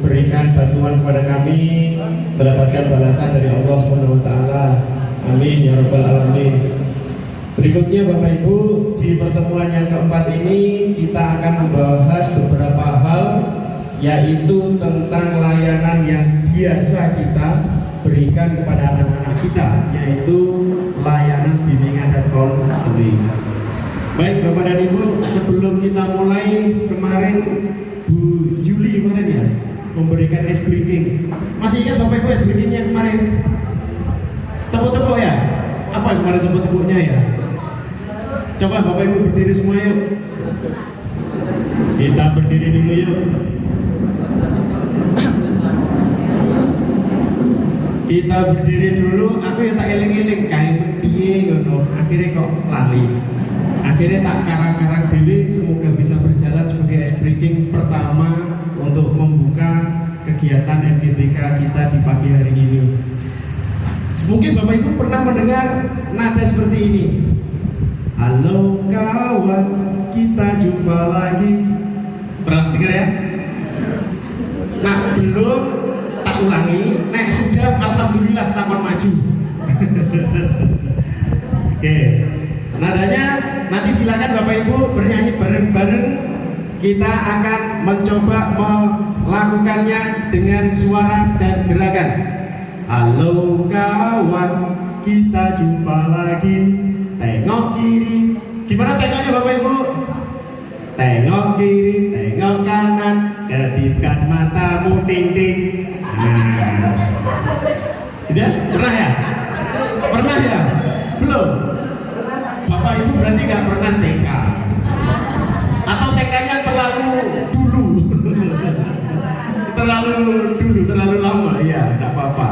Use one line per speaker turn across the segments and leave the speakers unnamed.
berikan bantuan kepada kami mendapatkan balasan dari Allah Subhanahu wa taala. Amin ya rabbal alamin. Berikutnya Bapak Ibu, di pertemuan yang keempat ini kita akan membahas beberapa hal, yaitu tentang layanan yang biasa kita berikan kepada anak-anak kita, yaitu layanan bimbingan dan konseling. Baik Bapak dan Ibu, sebelum kita mulai, kemarin Bu Juli kemarin ya memberikan ice breaking. Masih ingat Bapak Ibu ice breakingnya kemarin? Tepuk-tepuk ya? Apa kemarin tepuk-tepuknya ya? Coba Bapak Ibu berdiri semua yuk. Kita berdiri dulu yuk. Kita berdiri dulu. Aku ya tak eling-eling kain piye ngono. Akhirnya kok lali. Akhirnya tak karang-karang diri. Semoga bisa berjalan sebagai ice breaking pertama untuk membuka kegiatan MGBK kita di pagi hari ini. Mungkin Bapak Ibu pernah mendengar nada seperti ini. Halo kawan, kita jumpa lagi. Pernah dengar ya? Nah belum, tak ulangi. Nah sudah, alhamdulillah taman maju. Oke, nadanya nanti silakan Bapak Ibu bernyanyi bareng-bareng. Kita akan mencoba melakukannya dengan suara dan gerakan. Halo kawan, kita jumpa lagi. Tengok kiri, gimana tengoknya Bapak Ibu? Tengok kiri, tengok kanan, kedipkan matamu ting-ting. Nah. Sudah? Pernah ya? Pernah ya? Belum? Bapak Ibu berarti nggak pernah TK? Atau TK-nya terlalu dulu? terlalu lama? Ya, nggak apa-apa.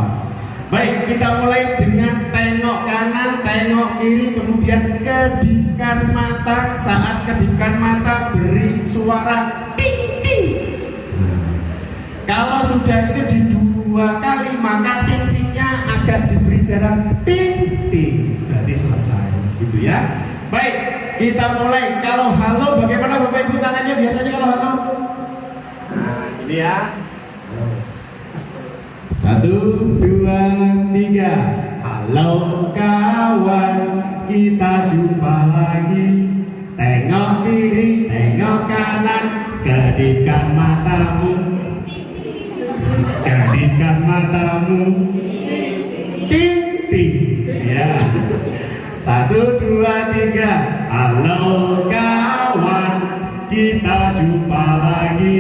Baik, kita mulai dengan tengok kanan, tengok kiri, kemudian kedipkan mata. Saat kedipkan mata, beri suara ting ting. Kalau sudah itu di 2 kali, maka ting tingnya agak diberi jarak ting ting. Berarti selesai, gitu ya. Baik, kita mulai. Kalau halo, bagaimana Bapak Ibu tangannya biasanya kalau halo? Nah, ini ya. 1, 2, 3. Halo kawan, kita jumpa lagi. Tengok kiri, tengok kanan, kedipkan matamu. Kedipkan matamu. Ting ting. Ya. 1, 2, 3. Halo kawan, kita jumpa lagi.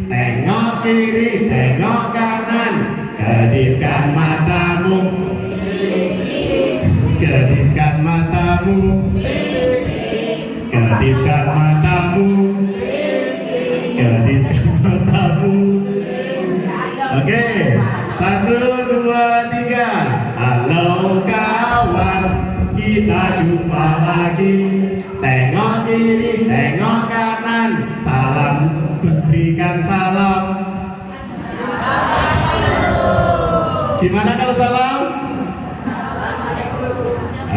Tengok kiri, tengok kanan, kedipkan matamu. Kedipkan matamu. Kedipkan matamu. Kedipkan matamu. Oke, 1, 2, 3. Halo kawan, kita jumpa lagi. Tengok kiri, tengok kanan, salam, berikan salam. Gimana kalau salam?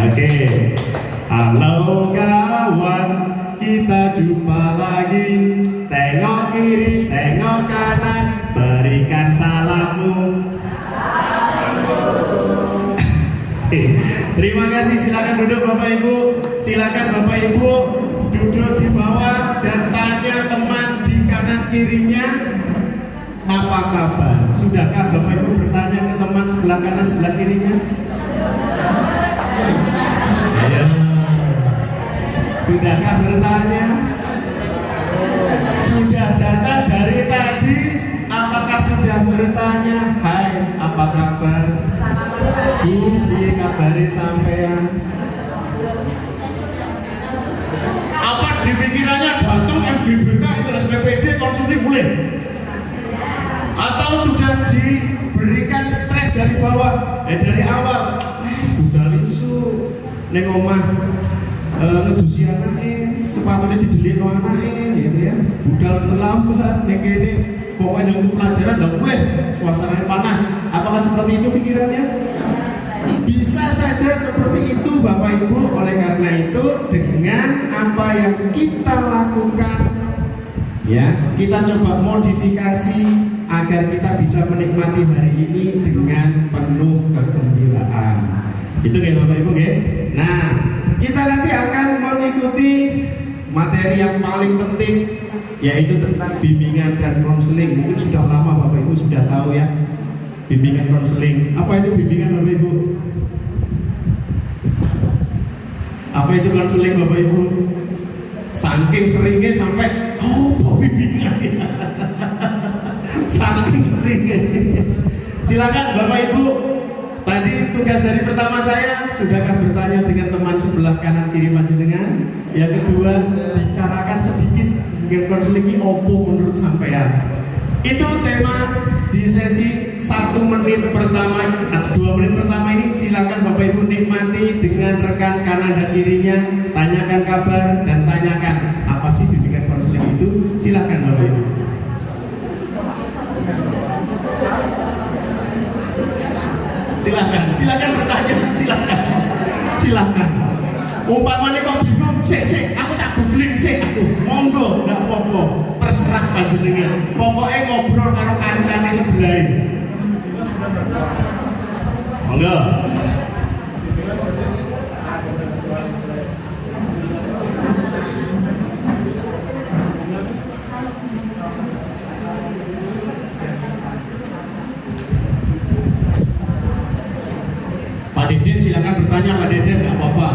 Oke. Halo kawan, kita jumpa lagi. Tengok kiri, tengok kanan, berikan salammu. Terima kasih, silakan duduk Bapak Ibu. Silakan Bapak Ibu duduk di bawah dan tanya teman di kanan kirinya, apa kabar? Sudahkah Bapak Ibu bertanya ke teman sebelah kanan sebelah kirinya? Ayo. Sudahkah bertanya? Sudah datang dari tadi? Apakah sudah bertanya? Hai, apa kabar? Bu, piye kabare sampean? Apa di pikirannya datang MGBK itu SPPD konsumsi mulai? Atau sudah diberikan stres dari bawah? Dari awal, budal isu neng omah ngedusi anake, sepatunya didelino anake, gitu ya. Budal terlambat, neng kene pokoknya untuk pelajaran nggak boleh, suasananya panas. Apakah seperti itu pikirannya? Bisa saja seperti itu Bapak Ibu. Oleh karena itu, dengan apa yang kita lakukan, ya, kita coba modifikasi agar kita bisa menikmati hari ini dengan penuh kegembiraan. Itu ya Bapak Ibu ya. Nah, kita nanti akan mengikuti materi yang paling penting, yaitu tentang bimbingan dan konseling. Mungkin sudah lama Bapak Ibu sudah tahu ya, bimbingan konseling. Apa itu bimbingan Bapak Ibu? Apa itu konseling Bapak Ibu? Saking seringnya sampai bimbingan ya. Saking seringnya. Silakan Bapak Ibu. Tadi tugas dari pertama saya, sudahkah bertanya dengan teman sebelah kanan kiri panjenengan? Yang kedua, bicarakan sedikit dengan konseling ini opo menurut sampean. Itu tema di sesi 1 menit pertama atau 2 menit pertama ini. Silakan Bapak Ibu nikmati dengan rekan kanan dan kirinya, tanyakan kabar dan tanyakan apa sih bimbingan konseling itu. Silakan Bapak Ibu. Silakan bertanya, silakan. Umpamanya kok bingung, sik, aku tak googling sik, monggo, nggak apa-apa, terserah panjenengan. Pokoknya ngobrol karo kancane sebelah. Monggo. Pak Deden silakan bertanya, Pak Deden, nggak apa-apa.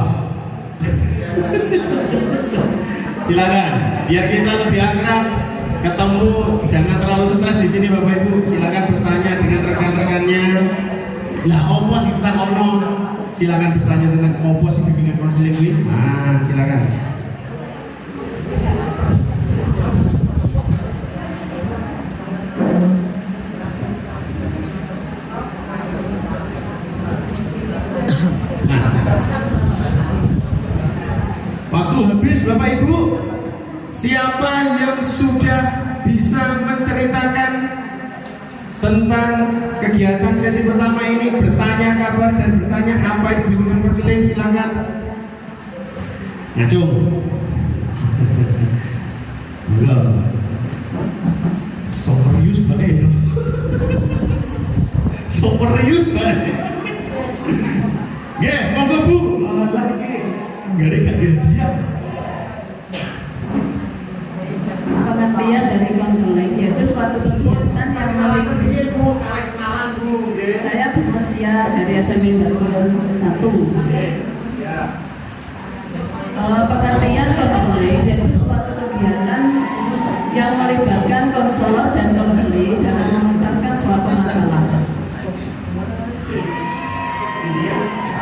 Silakan, biar kita lebih akrab, ketemu, jangan terlalu stres di sini Bapak Ibu. Silakan bertanya dengan rekan-rekannya. Lah opo sih kita ngomong? Silakan bertanya tentang opo sih bimbingan konseling ini. Nah, silakan. Waktu habis Bapak Ibu. Siapa yang sudah bisa menceritakan tentang kegiatan sesi pertama ini, bertanya kabar dan bertanya apa itu bimbingan konseling, silakan. Ngacung. Enggak. Serius banget. Serius banget. Nggih, monggo Bu. Lagi. Gak dia.
Pengertian dari konseling yaitu suatu kegiatan yang saya berusia dari SMA Bangunan 1. Pengertian konseling yaitu suatu kegiatan yang melibatkan konselor dan konseli dalam menuntaskan suatu masalah.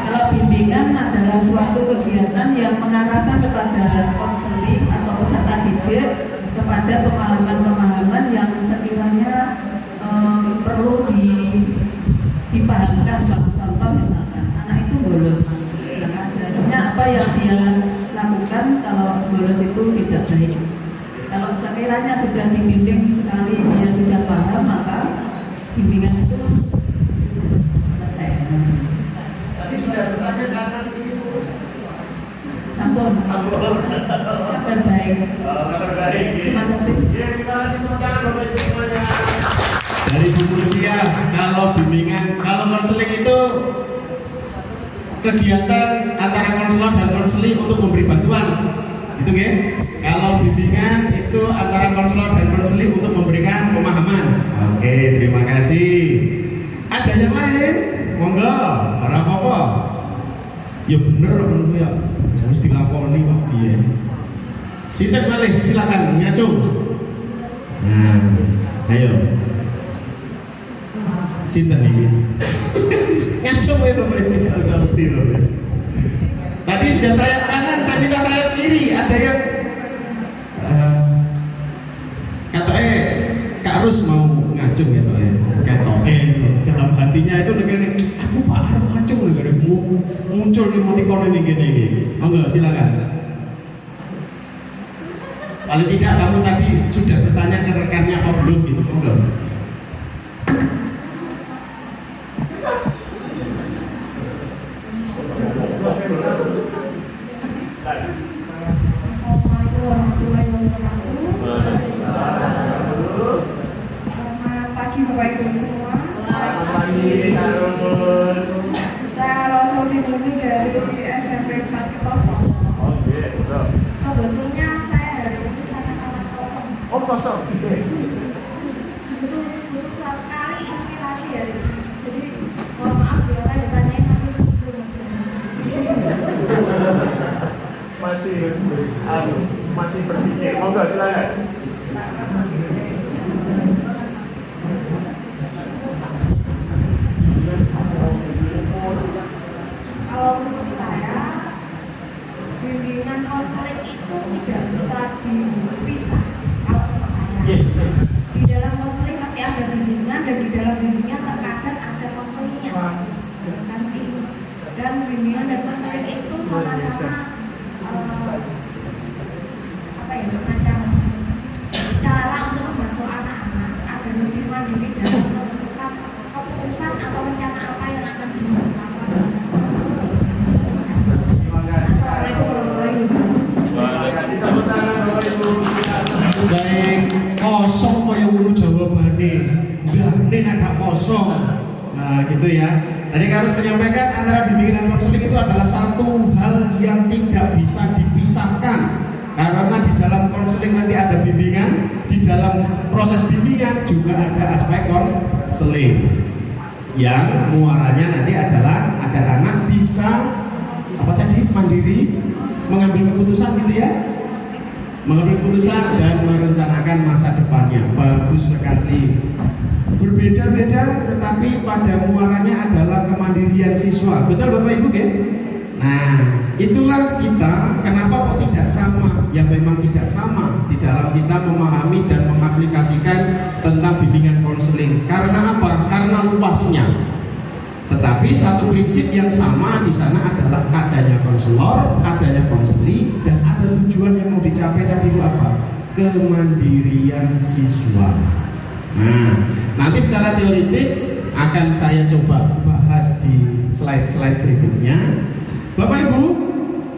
Kalau bimbingan adalah suatu kegiatan yang mengarahkan kepada konseling atau peserta didik kepada pemahaman-pemahaman yang sekiranya perlu dipahamkan. Contoh misalkan anak itu bolos, nah seharusnya apa yang dia lakukan kalau bolos itu tidak baik. Kalau sekiranya sudah dibimbing sekali dia sudah paham, maka bimbingan itu selesai.
Tadi sudah bertanya kanan kiri.
Sampun. Kabar baik.
Kabar baik.
Terima kasih.
Terima kasih semuanya. Dari Bu Mursia, kalau bimbingan, kalau konseling itu kegiatan antara konselor dan konseli untuk memberi bantuan, gitu ya. Kalau bimbingan itu antara konselor dan konseli untuk memberikan pemahaman. Oke, terima kasih. Ada yang lain? Monggo, ora apa-apa. Ya bener menurutku ya. Harus dilakoni Pak. Iya. Sinten malih, silakan nyacung. Nah, ayo. Sinten ini? Nyacung ya Bapak Ibu, enggak usah berdiri Bapak. Tadi sudah sayap kanan, saya minta sayap kiri. Ada yang katanya Kak Rus mau ngacung ya Pak ya. Katanya dalam hatinya itu negara aku Pak harus ngacung negara muncul emotikon ini gini. Monggo silakan. Paling tidak kamu tadi sudah bertanya ke rekannya apa belum gitu, monggo.
Assalamualaikum warahmatullahi wabarakatuh. Selamat pagi
pagi Bapak Ibu semua.
Selamat pagi, Karus.
Saya Rosul Dinusi dari SMP 4 Kitoso.
Oke, betul.
Sebetulnya saya hari ini sangat amat kosong.
Oh, kosong.
Butuh sekali inspirasi hari ini. Jadi mohon maaf jika saya ditanyain masih belum.
masih berpikir. Monggo silakan.
Kalau menurut saya, bimbingan konseling itu tidak bisa dipisah. Kalau menurut saya, di dalam konseling pasti ada bimbingan dan di dalam bimbingan terkadang ada konselingnya. Cantik. Dan bimbingan dan konseling itu sama-sama semacam cara untuk membantu anak-anak agar lebih mandiri dalam menentukan keputusan atau rencana apa yang akan dilakukan bersama. Assalamualaikum warahmatullahi wabarakatuh.
Baik, kosong kok yang ngono jawabane. Ndane agak kosong. Nah, gitu ya. Tadi harus menyampaikan antara bimbingan dan konseling itu adalah satu hal yang tidak bisa dipisahkan. Karena di dalam konseling nanti ada bimbingan, di dalam proses bimbingan juga ada aspek konseling. Yang muaranya nanti adalah agar anak bisa mandiri, mengambil keputusan gitu ya. Mengambil keputusan dan merencanakan masa depannya. Bagus sekali. Berbeda-beda tetapi pada muaranya adalah kemandirian siswa. Betul Bapak Ibu kan? Nah, itulah kita kenapa kok tidak sama. Ya memang tidak sama di dalam kita memahami dan mengaplikasikan tentang bimbingan konseling. Karena apa? Karena luasnya. Tetapi satu prinsip yang sama di sana adalah adanya konselor, adanya konseling, dan ada tujuan yang mau dicapai tadi itu apa? Kemandirian siswa. Nah, nanti secara teoritik akan saya coba bahas di slide-slide berikutnya. Bapak Ibu,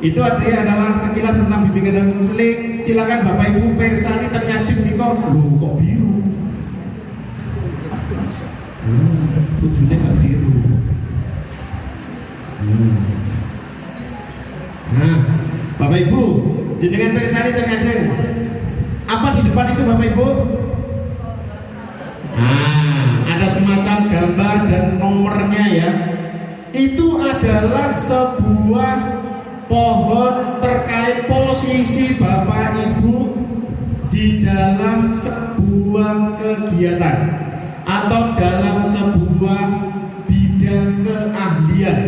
itu artinya adalah sekilas tentang bimbingan dan konseling. Silakan Bapak Ibu persani ternyajeng nih kok. Loh, kok biru? Ujungnya gak biru. Nah, Bapak Ibu, jenengan persani ternyajeng. Apa di depan itu Bapak Ibu? Nah, ada semacam gambar dan nomornya ya. Itu adalah sebuah pohon terkait posisi Bapak Ibu di dalam sebuah kegiatan atau dalam sebuah bidang keahlian.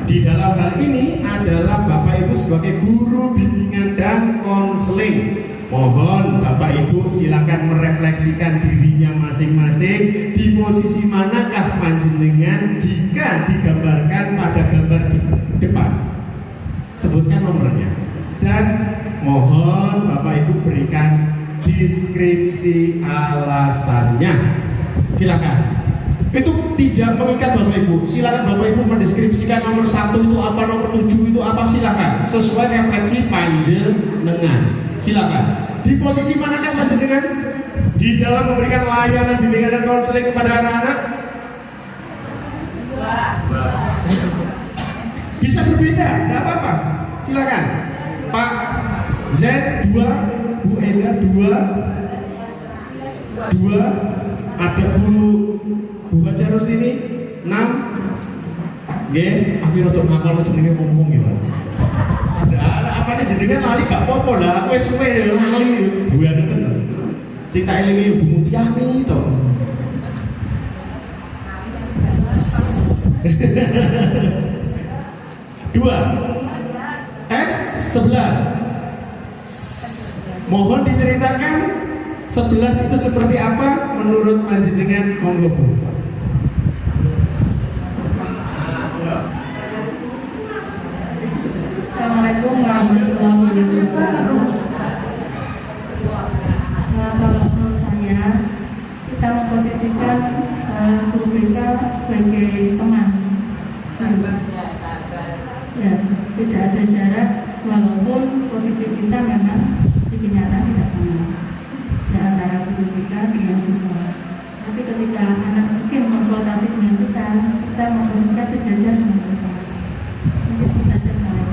Di dalam hal ini adalah Bapak Ibu sebagai guru bimbingan dan konseling. Mohon Bapak Ibu silakan merefleksikan dirinya masing-masing di posisi manakah panjenengan jika digambarkan pada gambar di depan. Sebutkan nomornya dan mohon Bapak Ibu berikan deskripsi alasannya. Silakan. Itu tidak mengikat Bapak Ibu. Silakan Bapak Ibu mendeskripsikan nomor 1 itu apa, nomor 7 itu apa, silakan. Sesuai refleksi panjenengan. Silakan. Di posisi manakah panjenengan di dalam memberikan layanan bimbingan dan konseling kepada anak-anak? Bisa berbeda, tidak apa-apa. Silakan. Pak Z 2, Bu Enda 2, ada Bu Haja Rustini 6. Nggih, akhir untuk ngapal jenenge ngomong ya, Pak. Ada apa nih jenengan lali gak apa-apa lah, aku wis suwe lali buane tenan. Sing tak elingi Bu Mutiani to. Dua. 11. Mohon diceritakan 11 itu seperti apa menurut panjenengan, monggo Bu.
Assalamualaikum warahmatullahi wabarakatuh. Kalau menurut saya, kita memposisikan guru BK sebagai teman. Ya, tidak ada jarak walaupun posisi kita memang di kenyataan tidak sama. Ya, antara guru BK dengan siswa. Tapi ketika anak mungkin konsultasi dengan kita mempromosikan sejajar dengan kita. Mungkin sejajar kalau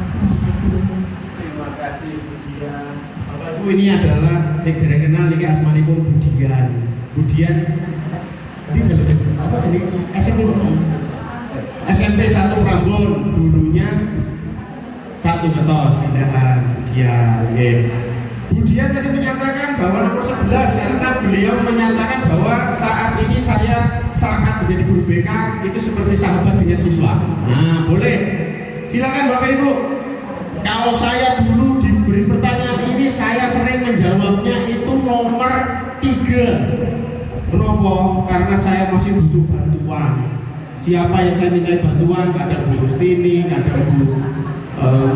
Terima kasih Budian. Bapak Ibu, ini adalah saya kira kenal ini asmanipun Budian. Budian ini apa jadi SMP SMP 1 Prambon, dulunya 1 Ketos pindahan Budian. Budian tadi menyatakan bahwa nomor 11 karena beliau menyatakan bahwa saat ini saya sangat menjadi guru BK itu seperti sahabat dengan siswa. Nah, boleh. Silakan Bapak Ibu. Kalau saya dulu diberi pertanyaan ini, saya sering menjawabnya itu nomor 3. Kenapa? Karena saya masih butuh bantuan. Siapa yang saya minta bantuan? Ada Bu Rustini, ada Bu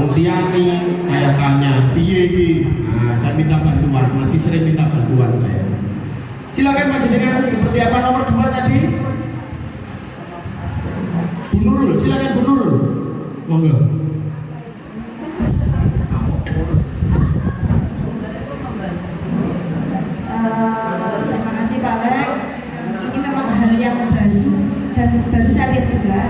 Mutiani, saya tanya, piye. Nah, saya minta bantuan, masih sering minta bantuan saya. Silakan panjenengan, seperti apa nomor 2 tadi? Bu Nurul, silakan Bu Nurul. Monggo.
Terima kasih Pak Lek. Ini memang hal yang baru dan baru saya lihat juga.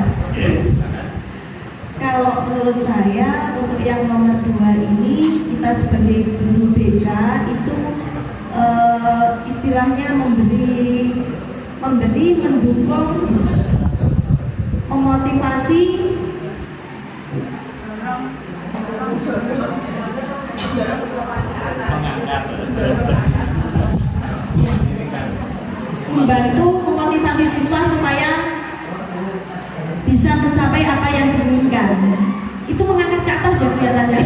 Kalau menurut saya untuk yang nomor 2 ini kita sebagai guru BK itu istilahnya mendukung, memotivasi membantu memotivasi siswa supaya bisa mencapai apa yang diinginkan. Itu mengangkat ke atas ya kelihatannya.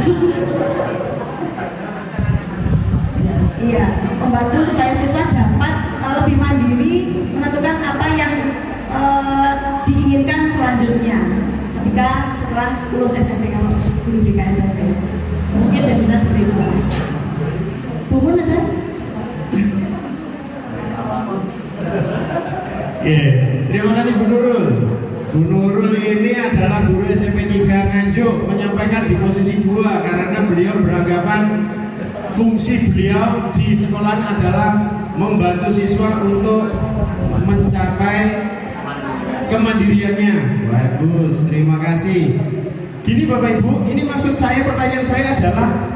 Iya, membantu supaya siswa dapat lebih mandiri menentukan apa yang diinginkan selanjutnya ketika setelah lulus SMP, kalau guru BK SMP mungkin dan bisa seperti itu. Bumun ada?
Terima kasih Bu Nurul. Bu Nurul ini adalah guru SMP 3 Nganjuk, menyampaikan di posisi 2 karena beliau beranggapan fungsi beliau di sekolah adalah membantu siswa untuk mencapai kemandiriannya. Bagus, terima kasih. Gini Bapak Ibu, ini maksud saya, pertanyaan saya adalah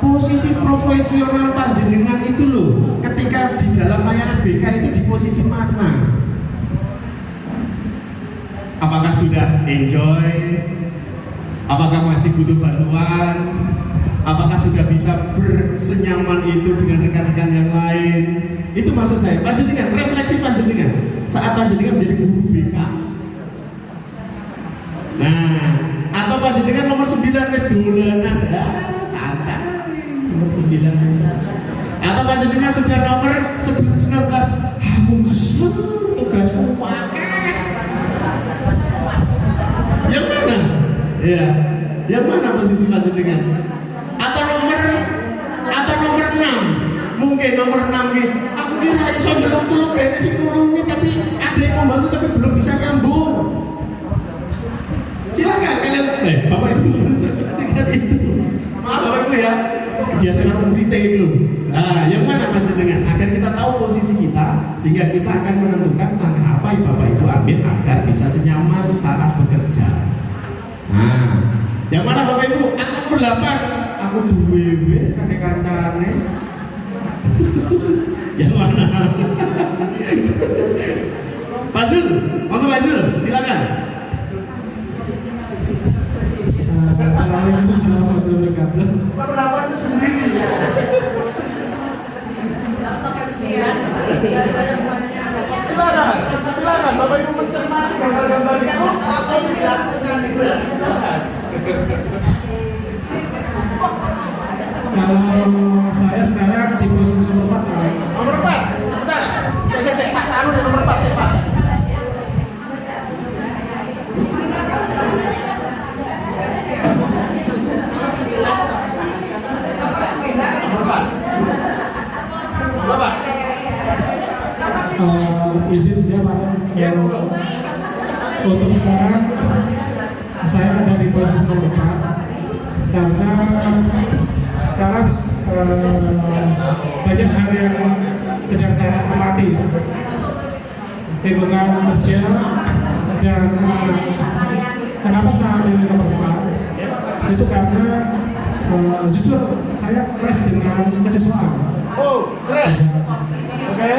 posisi profesional panjenengan itu loh, ketika di dalam layanan BK itu di posisi mana? Apakah sudah enjoy? Apakah masih butuh bantuan? Apakah sudah bisa bersenyaman itu dengan rekan-rekan yang lain? Itu maksud saya. Panjenengan, refleksi panjenengan saat panjenengan menjadi guru BK. Nah, atau panjenengan nomor 9 wis dolanan, santai. Nomor 9 bisa. Atau panjenengan sudah nomor 19, aku kesel tugasmu pakai. Yang mana? Ya, yang mana posisi panjenengan? Atau nomor 6? Mungkin nomor 6 nih. Aku kira iso nyelung-tulung kene sing nulungi tapi ada yang membantu tapi belum bisa nyambung. Silakan kalian, Bapak Ibu, silakan itu. Maaf Bapak Ibu ya, kebiasaan pemberita itu. Nah, yang mana panjenengan? Agar kita tahu posisi kita, sehingga kita akan menentukan langkah apa yang Bapak Ibu ambil agar bisa senyaman saat bekerja. Nah, yang mana Bapak Ibu? Aku nomor 8. Aku duwe nek kancane. Yang mana? Pak Zul, monggo Pak Zul, silakan.
Assalamualaikum warahmatullahi wabarakatuh.
Berapa itu sendiri ya? Silakan, Bapak Ibu mencermati gambar-gambar itu apa yang dilakukan di bulan.
Kalau saya sekarang di posisi nomor 4 ya.
Nomor 4, sebentar. Saya Pak Anu nomor 4, saya Pak. Bapak.
Izin jabatan untuk sekarang saya ada di posisi nomor 4 karena sekarang banyak hal yang sedang saya amati lingkungan kerja dan kenapa saya memilih keempat itu karena jujur saya crash dengan kesiswaan.
Oh, crash. Oke.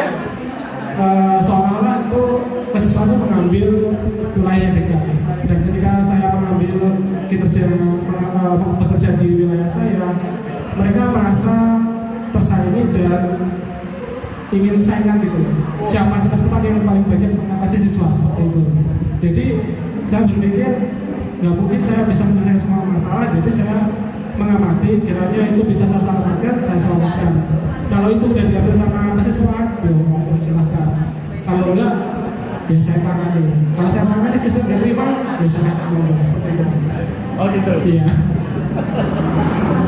Soalnya itu kesiswaan itu mengambil wilayah yang dekat, dan ketika saya mengambil bekerja di wilayah saya, mereka merasa tersaingi dan ingin saingan gitu. Siapa cepat-cepat yang paling banyak mengatasi siswa seperti itu. Jadi saya berpikir nggak mungkin saya bisa menyelesaikan semua masalah, jadi saya mengamati kiranya itu bisa saya selamatkan, saya selamatkan. Kalau itu udah diambil sama kesiswaan, ya silahkan. Kalau enggak, ya saya tangani. Kalau saya tangani bisa diterima, ya saya tangani seperti itu.
Oh gitu.
Iya.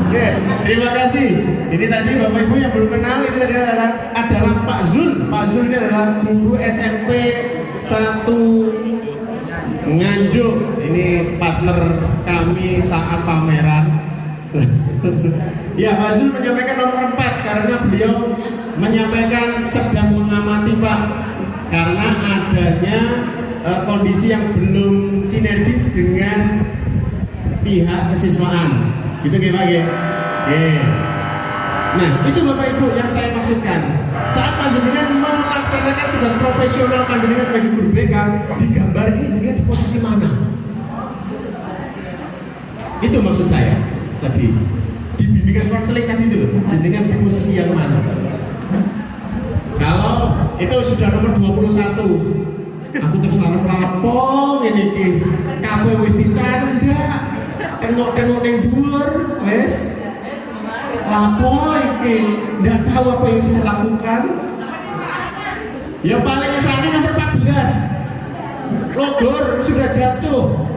Oke, terima kasih. Ini tadi Bapak Ibu yang belum kenal, ini tadi adalah Pak Zul. Pak Zul ini adalah guru SMP 1 Nganjuk. Ini partner kami saat pameran. Ya, Pak Zul menyampaikan nomor 4 karena beliau menyampaikan sedang mengamati Pak, karena adanya kondisi yang belum sinergis dengan pihak kesiswaan. Gitu ya Pak ya? Nah, itu Bapak Ibu yang saya maksudkan. Saat panjenengan melaksanakan tugas profesional panjenengan sebagai guru BK, di gambar ini jenengan di posisi mana? Itu maksud saya tadi. Di bimbingan konseling tadi itu, jenengan di posisi yang mana? Kalau itu sudah nomor 21, aku terus lapong ini ki, kabeh wis dicandak, tengok-tengok yang dhuwur, wes. Lapo iki, nggak tahu apa yang saya lakukan. Ya paling kesana nomor 14. Logor sudah jatuh.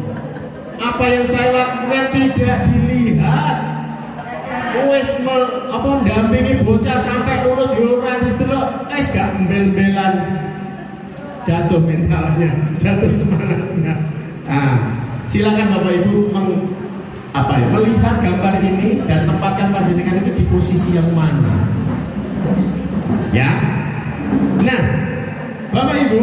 Apa yang saya lakukan tidak dilihat. Wes dampingi bocah sampai lulus yo ora didelok, wes gak embel-embelan. Jatuh mentalnya, jatuh semangatnya. Silakan Bapak Ibu melihat gambar ini dan tempatkan panjenengan itu di posisi yang mana. Ya. Nah, Bapak Ibu,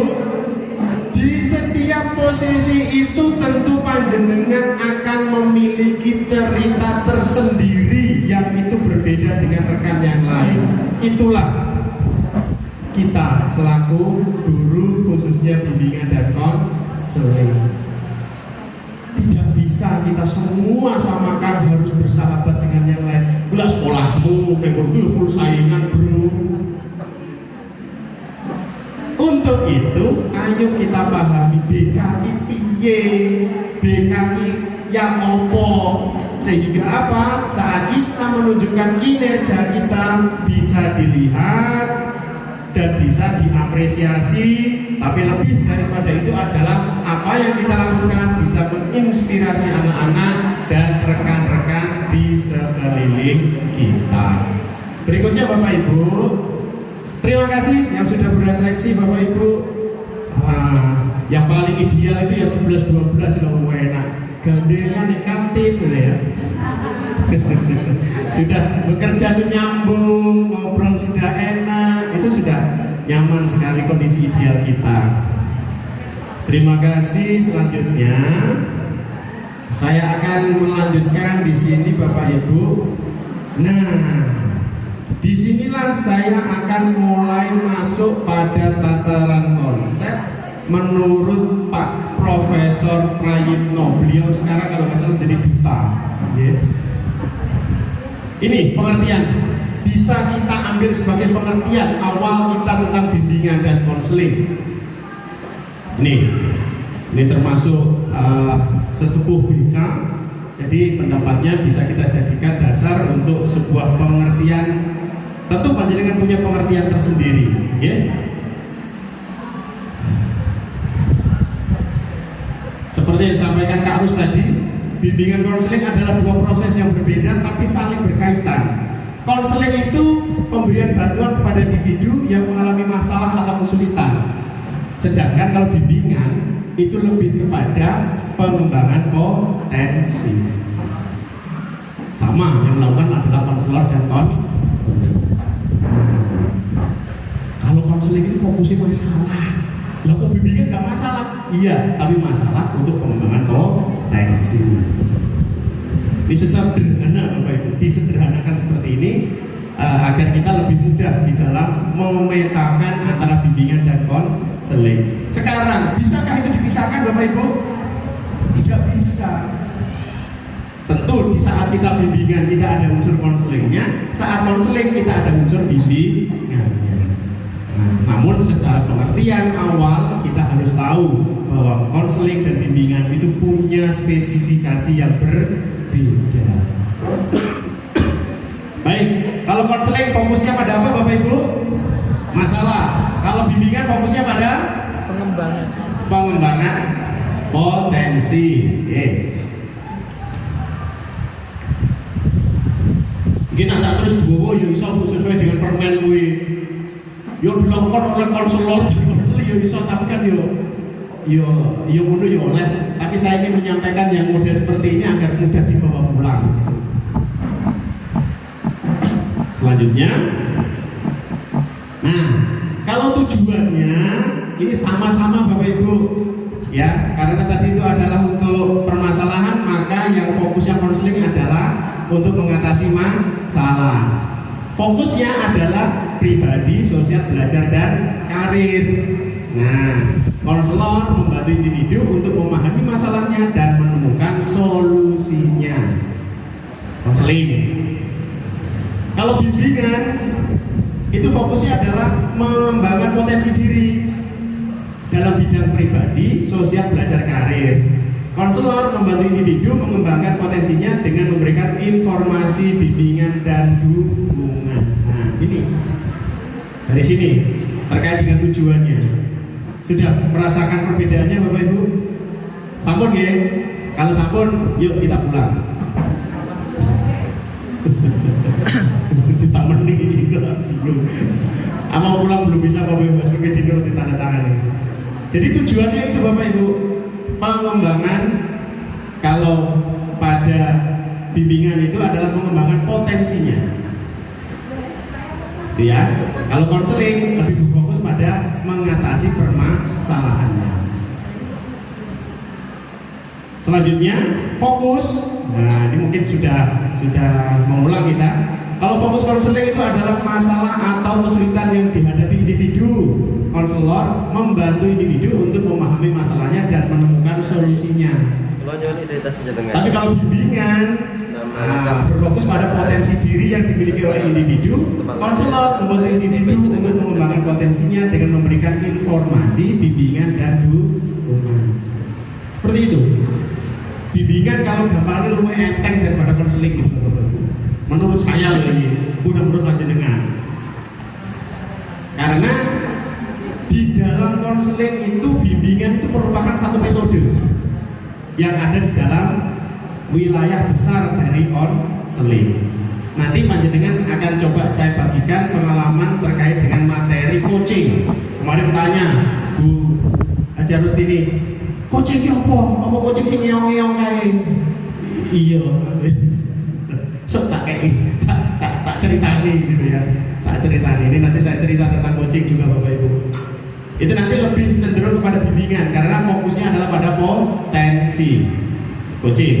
di setiap posisi itu tentu panjenengan akan memiliki cerita tersendiri yang itu berbeda dengan rekan yang lain. Itulah kita selaku guru khususnya bimbingan dan konseling. Tidak bisa kita semua samakan harus bersahabat dengan yang lain. Bila sekolahmu full saingan bro. Untuk itu, ayo kita pahami BKI piye, BKI yang opo, sehingga apa? Saat kita menunjukkan kinerja kita bisa dilihat dan bisa diapresiasi, tapi lebih daripada itu adalah apa yang kita lakukan bisa menginspirasi anak-anak dan rekan-rekan di sekeliling kita. Berikutnya Bapak Ibu, terima kasih yang sudah berefleksi Bapak Ibu. Yang paling ideal itu ya 11-12 sudah enak. Gandengan di kantin gitu ya. Sudah bekerja itu nyambung, ngobrol sudah enak, itu sudah nyaman sekali kondisi ideal kita. Terima kasih. Selanjutnya saya akan melanjutkan di sini Bapak Ibu. Nah, disinilah saya akan mulai masuk pada tataran konsep menurut Pak Profesor Prayitno. Beliau sekarang kalau nggak salah menjadi duta. Ini pengertian bisa kita ambil sebagai pengertian awal kita tentang bimbingan dan konseling. Ini termasuk sesepuh BK. Jadi pendapatnya bisa kita jadikan dasar untuk sebuah pengertian. Tentu panjenengan punya pengertian tersendiri, ya. Seperti yang disampaikan Kak Rus tadi, bimbingan konseling adalah dua proses yang berbeda tapi saling berkaitan. Konseling itu pemberian bantuan kepada individu yang mengalami masalah atau kesulitan. Sedangkan kalau bimbingan itu lebih kepada pengembangan potensi. Sama yang melakukan adalah konselor dan konseling. Kalau konseling ini fokusnya masalah, lah Loh, bimbingan nggak masalah? Iya, tapi masalah untuk pengembangan potensi. Ini sederhana Bapak Ibu, disederhanakan seperti ini agar kita lebih mudah di dalam memetakan antara bimbingan dan konseling. Sekarang, bisakah itu dipisahkan Bapak Ibu? Tidak bisa. Tentu di saat kita bimbingan kita ada unsur konselingnya, saat konseling kita ada unsur bimbingannya. Namun secara pengertian awal kita harus tahu bahwa konseling dan bimbingan itu punya spesifikasi yang berbeda. Baik, kalau konseling fokusnya pada apa Bapak Ibu? Masalah. Kalau bimbingan fokusnya pada pengembangan potensi. Oke. Mungkin ada terus dua yang bisa sesuai dengan permen gue. Yo dilakukan oleh konselor dan konseling yo bisa, tapi kan yo ngono yo oleh. Tapi saya ingin menyampaikan yang model seperti ini agar mudah dibawa pulang. Selanjutnya, nah kalau tujuannya ini sama-sama Bapak Ibu, ya karena tadi itu adalah untuk permasalahan, maka yang fokusnya konseling adalah untuk mengatasi masalah. Fokusnya adalah pribadi, sosial, belajar, dan karir. Nah, konselor membantu individu untuk memahami masalahnya dan menemukan solusinya. Konseling. Kalau bimbingan, itu fokusnya adalah mengembangkan potensi diri dalam bidang pribadi, sosial, belajar, karir. Konselor membantu individu mengembangkan potensinya dengan memberikan informasi, bimbingan, dan dukungan. Nah, ini dari sini terkait dengan tujuannya. Sudah merasakan perbedaannya Bapak Ibu? Sampun ya? Kalau sampun, yuk kita pulang. Di taman ini belum. Mau pulang belum bisa Bapak Ibu, SPP Dinur ditandatangani. Jadi tujuannya itu Bapak Ibu, pengembangan. Kalau pada bimbingan itu adalah pengembangan potensinya, ya. Kalau konseling lebih berfokus pada mengatasi permasalahannya. Selanjutnya fokus. Nah, ini mungkin sudah mengulang kita. Kalau fokus konseling itu adalah masalah atau kesulitan yang dihadapi individu. Konselor membantu individu untuk memahami masalahnya dan menemukan solusinya. Tapi kalau bimbingan berfokus pada potensi diri yang dimiliki oleh individu. Konselor membantu individu untuk mengembangkan potensinya dengan memberikan informasi, bimbingan, dan dukungan. Seperti itu. Bimbingan kalau gampangnya lebih enteng daripada konseling gitu. Menurut saya ini, udah menurut panjenengan. Karena di dalam konseling itu bimbingan itu merupakan satu metode yang ada di dalam wilayah besar dari konseling. Nanti panjenengan akan coba saya bagikan pengalaman terkait dengan materi coaching. Kemarin tanya Bu Haja Rustini, coaching ki apa? Apa coaching sing ngeong-ngeong kae? Iya. So tak ceritani gitu ya. Tak ceritani. Ini nanti saya cerita tentang coaching juga Bapak Ibu. Itu nanti lebih cenderung kepada bimbingan karena fokusnya adalah pada potensi coaching.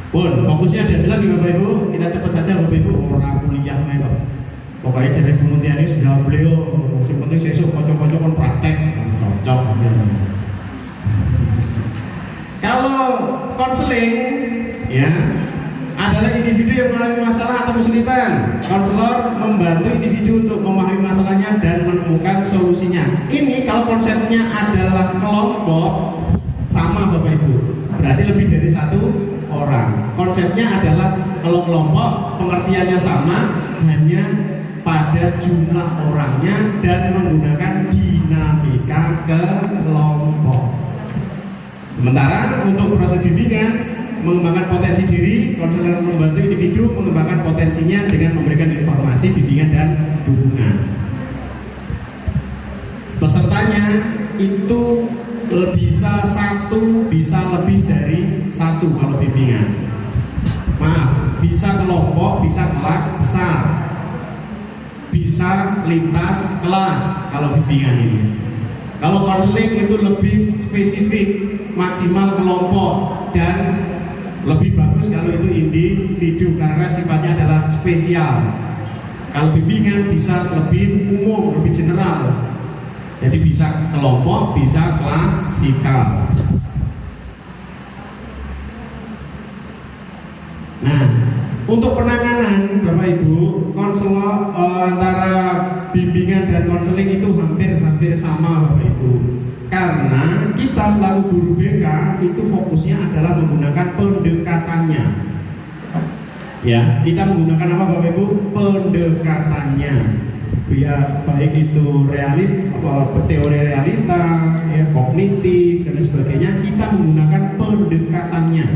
Pun fokusnya sudah jelas ya Bapak Ibu. Kita cepat saja Bapak Ibu, orang kuliah nih Pak. Pokoknya jadi Bu Muntiani sudah beliau. Yang penting sesuk kocok-kocok kon praktek cocok. Kalau konseling ya adalah individu yang mengalami masalah atau kesulitan. Konselor membantu individu untuk memahami masalahnya dan menemukan solusinya. Ini kalau konsepnya adalah kelompok, sama Bapak Ibu, berarti lebih dari satu orang. Konsepnya adalah kalau kelompok pengertiannya sama, hanya pada jumlah orangnya dan menggunakan dinamika kelompok. Sementara untuk proses bimbingan mengembangkan potensi diri, konselor membantu individu mengembangkan potensinya dengan memberikan informasi, bimbingan, dan dukungan. Pesertanya itu bisa satu, bisa lebih dari satu kalau bimbingan. Maaf, bisa kelompok, bisa kelas besar, bisa lintas kelas kalau bimbingan ini. Kalau Kalau konseling itu lebih spesifik, maksimal kelompok, dan lebih bagus kalau itu individu karena sifatnya adalah spesial. Kalau bimbingan bisa lebih umum, lebih general. Jadi bisa kelompok, bisa klasikal. Nah, untuk penanganan Bapak Ibu, konselor antara bimbingan dan konseling itu hampir sama Bapak Ibu. Karena kita selaku guru BK itu fokusnya adalah menggunakan pendekatannya. Ya, kita menggunakan apa Bapak Ibu? Pendekatannya. Ya, baik itu teori realita, ya, kognitif dan sebagainya, kita menggunakan pendekatannya.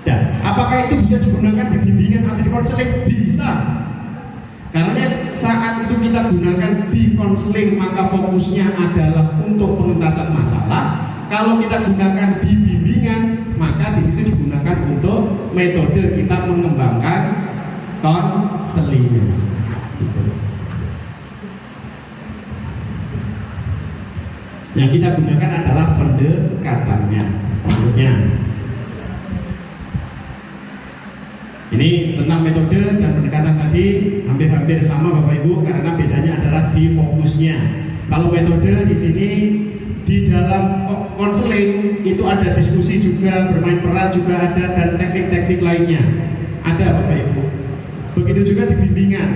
Dan apakah itu bisa digunakan di bimbingan atau di konseling? Bisa. Karena saat itu kita gunakan di konseling maka fokusnya adalah untuk pengentasan masalah. Kalau kita gunakan di bimbingan maka di situ digunakan untuk metode kita mengembangkan konselingnya. Yang kita gunakan adalah pendekatannya. Maksudnya ini tentang metode dan pendekatan tadi hampir sama Bapak Ibu karena bedanya adalah di fokusnya. Kalau metode di sini di dalam konseling itu ada diskusi juga, bermain peran juga ada, dan teknik-teknik lainnya ada Bapak Ibu. Begitu juga di bimbingan,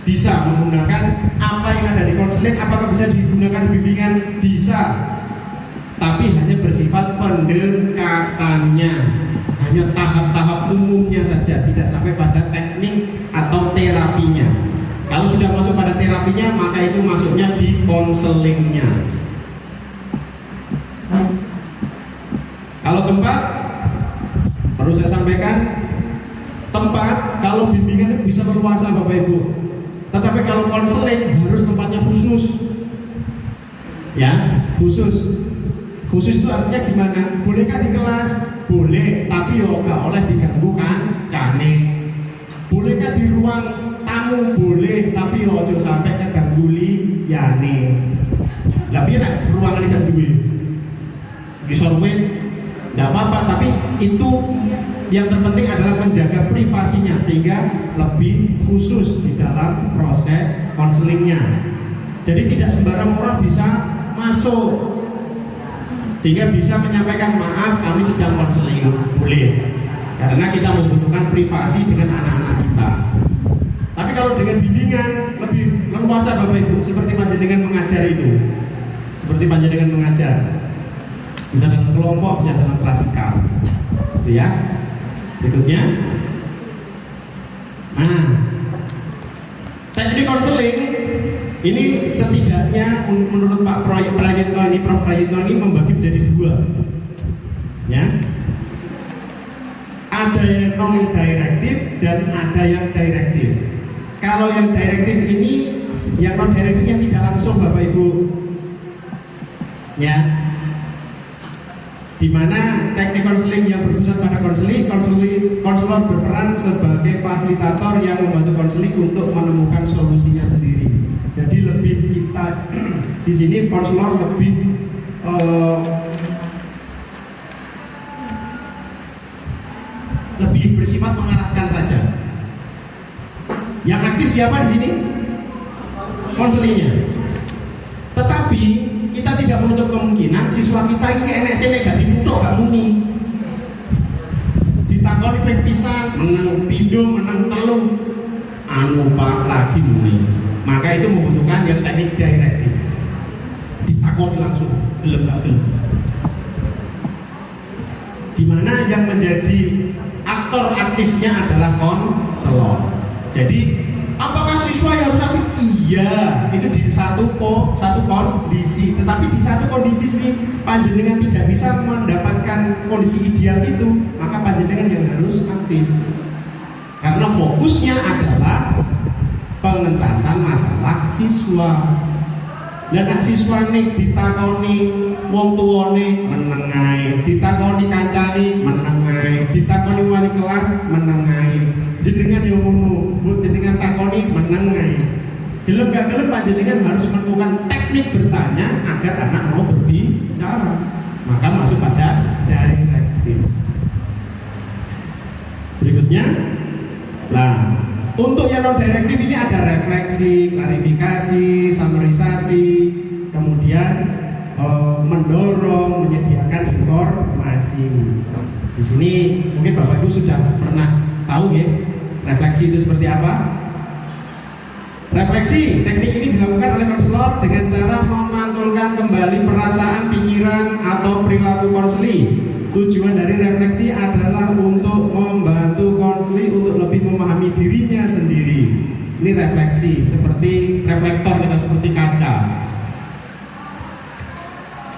bisa menggunakan apa yang ada di konseling. Apakah bisa digunakan di bimbingan? Bisa, tapi hanya bersifat pendekatannya. Hanya tahap-tahap umumnya saja, tidak sampai pada teknik atau terapinya. Kalau sudah masuk pada terapinya, maka itu masuknya di konselingnya. Kalau tempat, perlu saya sampaikan, tempat kalau bimbingan itu bisa berluasa Bapak Ibu. Tetapi kalau konseling harus tempatnya khusus. Ya, khusus. Khusus itu artinya gimana? Bolehkah di kelas? Boleh, tapi yo nggak oleh diganggu kan cane. Bolehkah di ruang tamu? Boleh, tapi yo ojo sampai keganggu liyane. Lah piye nek ruangan diganggu? Disorwen enggak apa-apa, tapi itu yang terpenting adalah menjaga privasinya sehingga lebih khusus di dalam proses konselingnya. Jadi tidak sembarang orang bisa masuk. Sehingga bisa menyampaikan maaf kami sedang konseling, boleh, karena kita membutuhkan privasi dengan anak-anak kita. Tapi kalau dengan bimbingan lebih leluasa Bapak Ibu, seperti panjenengan mengajar itu, seperti panjenengan mengajar, bisa dalam kelompok, bisa dalam klasikal, gitu ya. Berikutnya, nah, teknik konseling ini setidaknya menurut Pak Prayitno ini, Prof Prayitno ini membagi menjadi dua, ya. Ada yang non direktif dan ada yang direktif. Kalau yang direktif ini, yang non direktifnya tidak langsung Bapak Ibu, ya. Dimana teknik konseling yang berpusat pada konselor berperan sebagai fasilitator yang membantu konseling untuk menemukan solusinya sendiri. Jadi lebih kita di sini konselor lebih bersifat mengarahkan saja. Yang aktif siapa di sini? Konselingnya. Tetapi kita tidak menutup kemungkinan siswa kita ini NSC negatif itu gak muni. Ditakoni ping pisan, menang pindho, menang telu, anu Pak lagi muni. Maka itu membutuhkan yang teknik direktif. Ditakoni langsung, gelem gak gelem. Dimana yang menjadi aktor aktifnya adalah konselor. Jadi apakah siswa yang harus aktif? Iya, itu di satu kondisi. Tetapi di satu kondisi sih panjenengan tidak bisa mendapatkan kondisi ideal itu, maka panjenengan yang harus aktif. Karena fokusnya adalah pengentasan masalah siswa. Dan siswa nih ditakoni wong tuane menengai, ditakoni kancane menengai, ditakoni wali kelas menengai. Jenengan yo ngono, mbok jenengan takoni menengai. Gelem gak gelem panjenengan harus menemukan teknik bertanya agar anak mau berbicara. Maka masuk pada direktif. Berikutnya, nah untuk yang non direktif ini ada refleksi, klarifikasi, summarisasi, kemudian mendorong, menyediakan informasi. Di sini mungkin Bapak Ibu sudah pernah tahu ya, refleksi itu seperti apa? Refleksi, teknik ini dilakukan oleh konselor dengan cara memantulkan kembali perasaan, pikiran, atau perilaku konseli. Tujuan dari refleksi adalah untuk membantu konseli untuk lebih memahami dirinya sendiri. Ini refleksi, seperti reflektor kita, seperti kaca.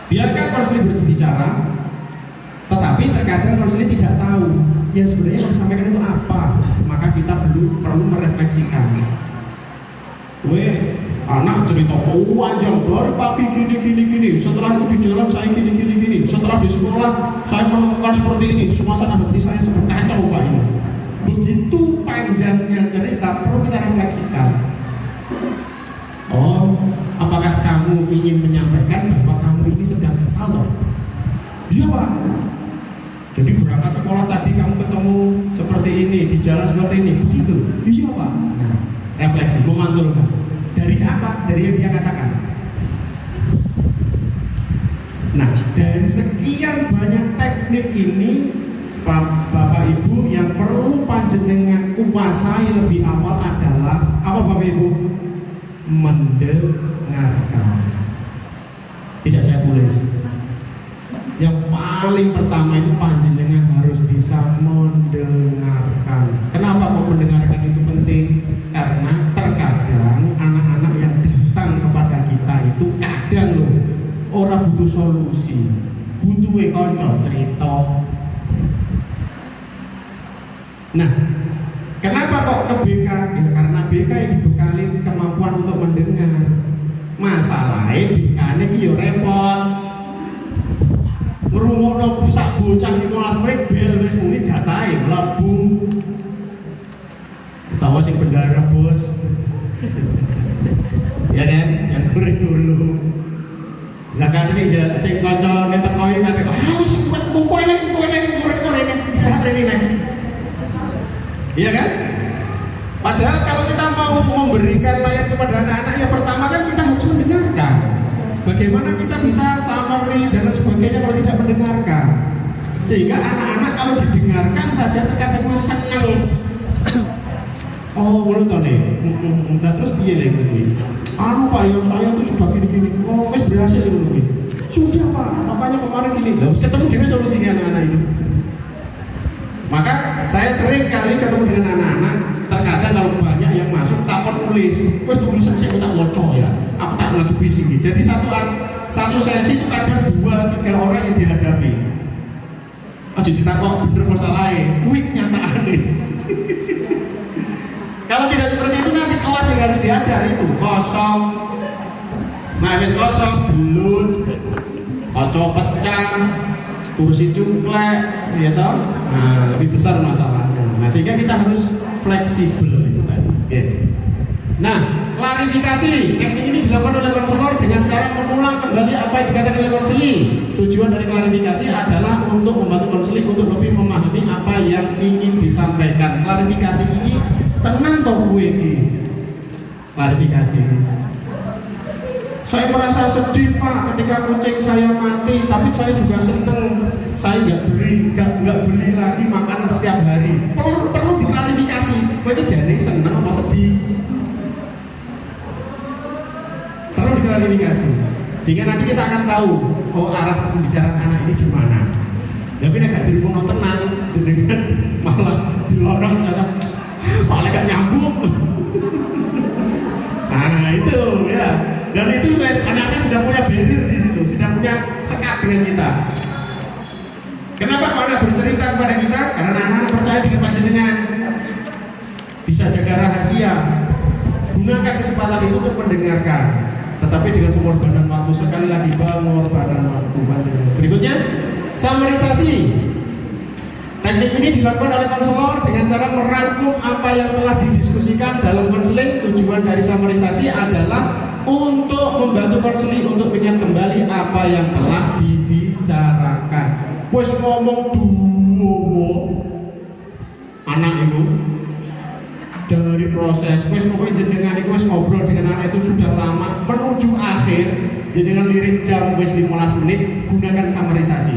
Biarkan konseli berbicara, tetapi terkadang konseli tidak tahu yang sebenarnya yang disampaikan itu apa. Maka kita perlu merefleksikan. Anak cerita panjang dari pagi gini, setelah itu di jalan saya gini, setelah di sekolah saya menemukan seperti ini, suasana hati saya seperti kacau Pak ini. Begitu panjangnya cerita perlu kita refleksikan. Oh, apakah kamu ingin menyampaikan bahwa kamu ini sedang kesal toh? Iya Pak. Jadi berangkat sekolah tadi kamu ketemu seperti ini, di jalan seperti ini, begitu? Iya Pak. Nah, refleksi, memantulkan. Dari apa? Dari yang dia katakan. Nah, dari sekian banyak teknik ini, Bapak Ibu, yang perlu panjenengan kuasai lebih awal adalah apa Bapak Ibu? Mendengarkan. Tidak saya tulis. Yang paling pertama itu panjenengan harus bisa mendengarkan. Kenapa kok mendengarkan itu penting? Karena terkadang anak-anak yang datang kepada kita itu kadang loh orang butuh solusi, butuh konco cerita. Nah, kenapa kok ke BK? Ya, karena BK yang dibekali kemampuan untuk mendengar. Masalahnya BK-nya itu repot. Ngrungokno busak bocah 15 menit bel wis muni jatahe mlebu. Tahu sing bendara bos. Ya kan, yang kurikulum. Lah kan sing kanca teko iki kan, wis kowe lek murid-murid istirahat rene nek. Iya kan? Padahal kalau kita mau memberikan layanan kepada anak-anak, ya pertama kan kita harus mendengarkan. Bagaimana kita bisa summary dan sebagainya kalau tidak mendengarkan? Sehingga anak-anak kalau didengarkan saja terkadang senang. Oh, ngono to nih. Nah, terus piye lagi ini? Pak, ya saya tuh sudah gini-gini. Oh, wis berhasil itu. Sudah Pak, makanya kemarin ini. Lah, ketemu dhewe solusinya anak-anak itu. Maka saya sering kali ketemu dengan anak-anak, terkadang kalau banyak yang masuk takon tulis. Wis tulisan saya tak waca ya. Aku tak ngadepi sing iki. Jadi satu sesi itu kadang 2-3 orang yang dihadapi. Aja ditakok bener masalahnya. Kuwi kenyataane. Kalau tidak seperti itu nanti kelas yang harus diajar itu kosong. Nah, habis kosong, belut, kaca pecah, kursi cungklek, ya toh? Nah, lebih besar masalahnya. Nah, sehingga kita harus fleksibel itu tadi. Okay. Nah, klarifikasi teknik ini dilakukan oleh konselor dengan cara mengulang kembali apa yang dikatakan oleh konseli. Tujuan dari klarifikasi adalah untuk membantu konseli untuk lebih memahami apa yang ingin disampaikan. Klarifikasi ini tenang toh gue ini. Klarifikasi. Saya merasa sedih Pak ketika kucing saya mati, tapi saya juga seneng. Saya nggak beli lagi makanan setiap hari. Perlu diklarifikasi. Gue ini jadi seneng apa sedih? Perlu diklarifikasi. Sehingga nanti kita akan tahu oh arah pembicaraan anak ini di mana. Tapi nek gak dirimono tenang, dengan malah dilorong kata malah gak nyambung. Nah itu ya. Dan itu guys, anak-anak sudah punya barrier di situ, sudah punya sekat dengan kita. Kenapa kalau anak bercerita kepada kita? Karena anak-anak percaya dengan panjenengan. Bisa jaga rahasia. Gunakan kesempatan itu untuk mendengarkan. Tetapi dengan pengorbanan waktu, sekali lagi pengorbanan waktu. Berikutnya, summarisasi. Teknik ini dilakukan oleh konselor dengan cara merangkum apa yang telah didiskusikan dalam konseling. Tujuan dari summarisasi adalah untuk membantu konseling untuk mengingat kembali apa yang telah dibicarakan. Wes ngomong duwo anak itu dari proses wes pokoknya jenengan itu wes ngobrol dengan anak itu sudah lama menuju akhir, jenengan lirik jam wes 15 menit, gunakan summarisasi.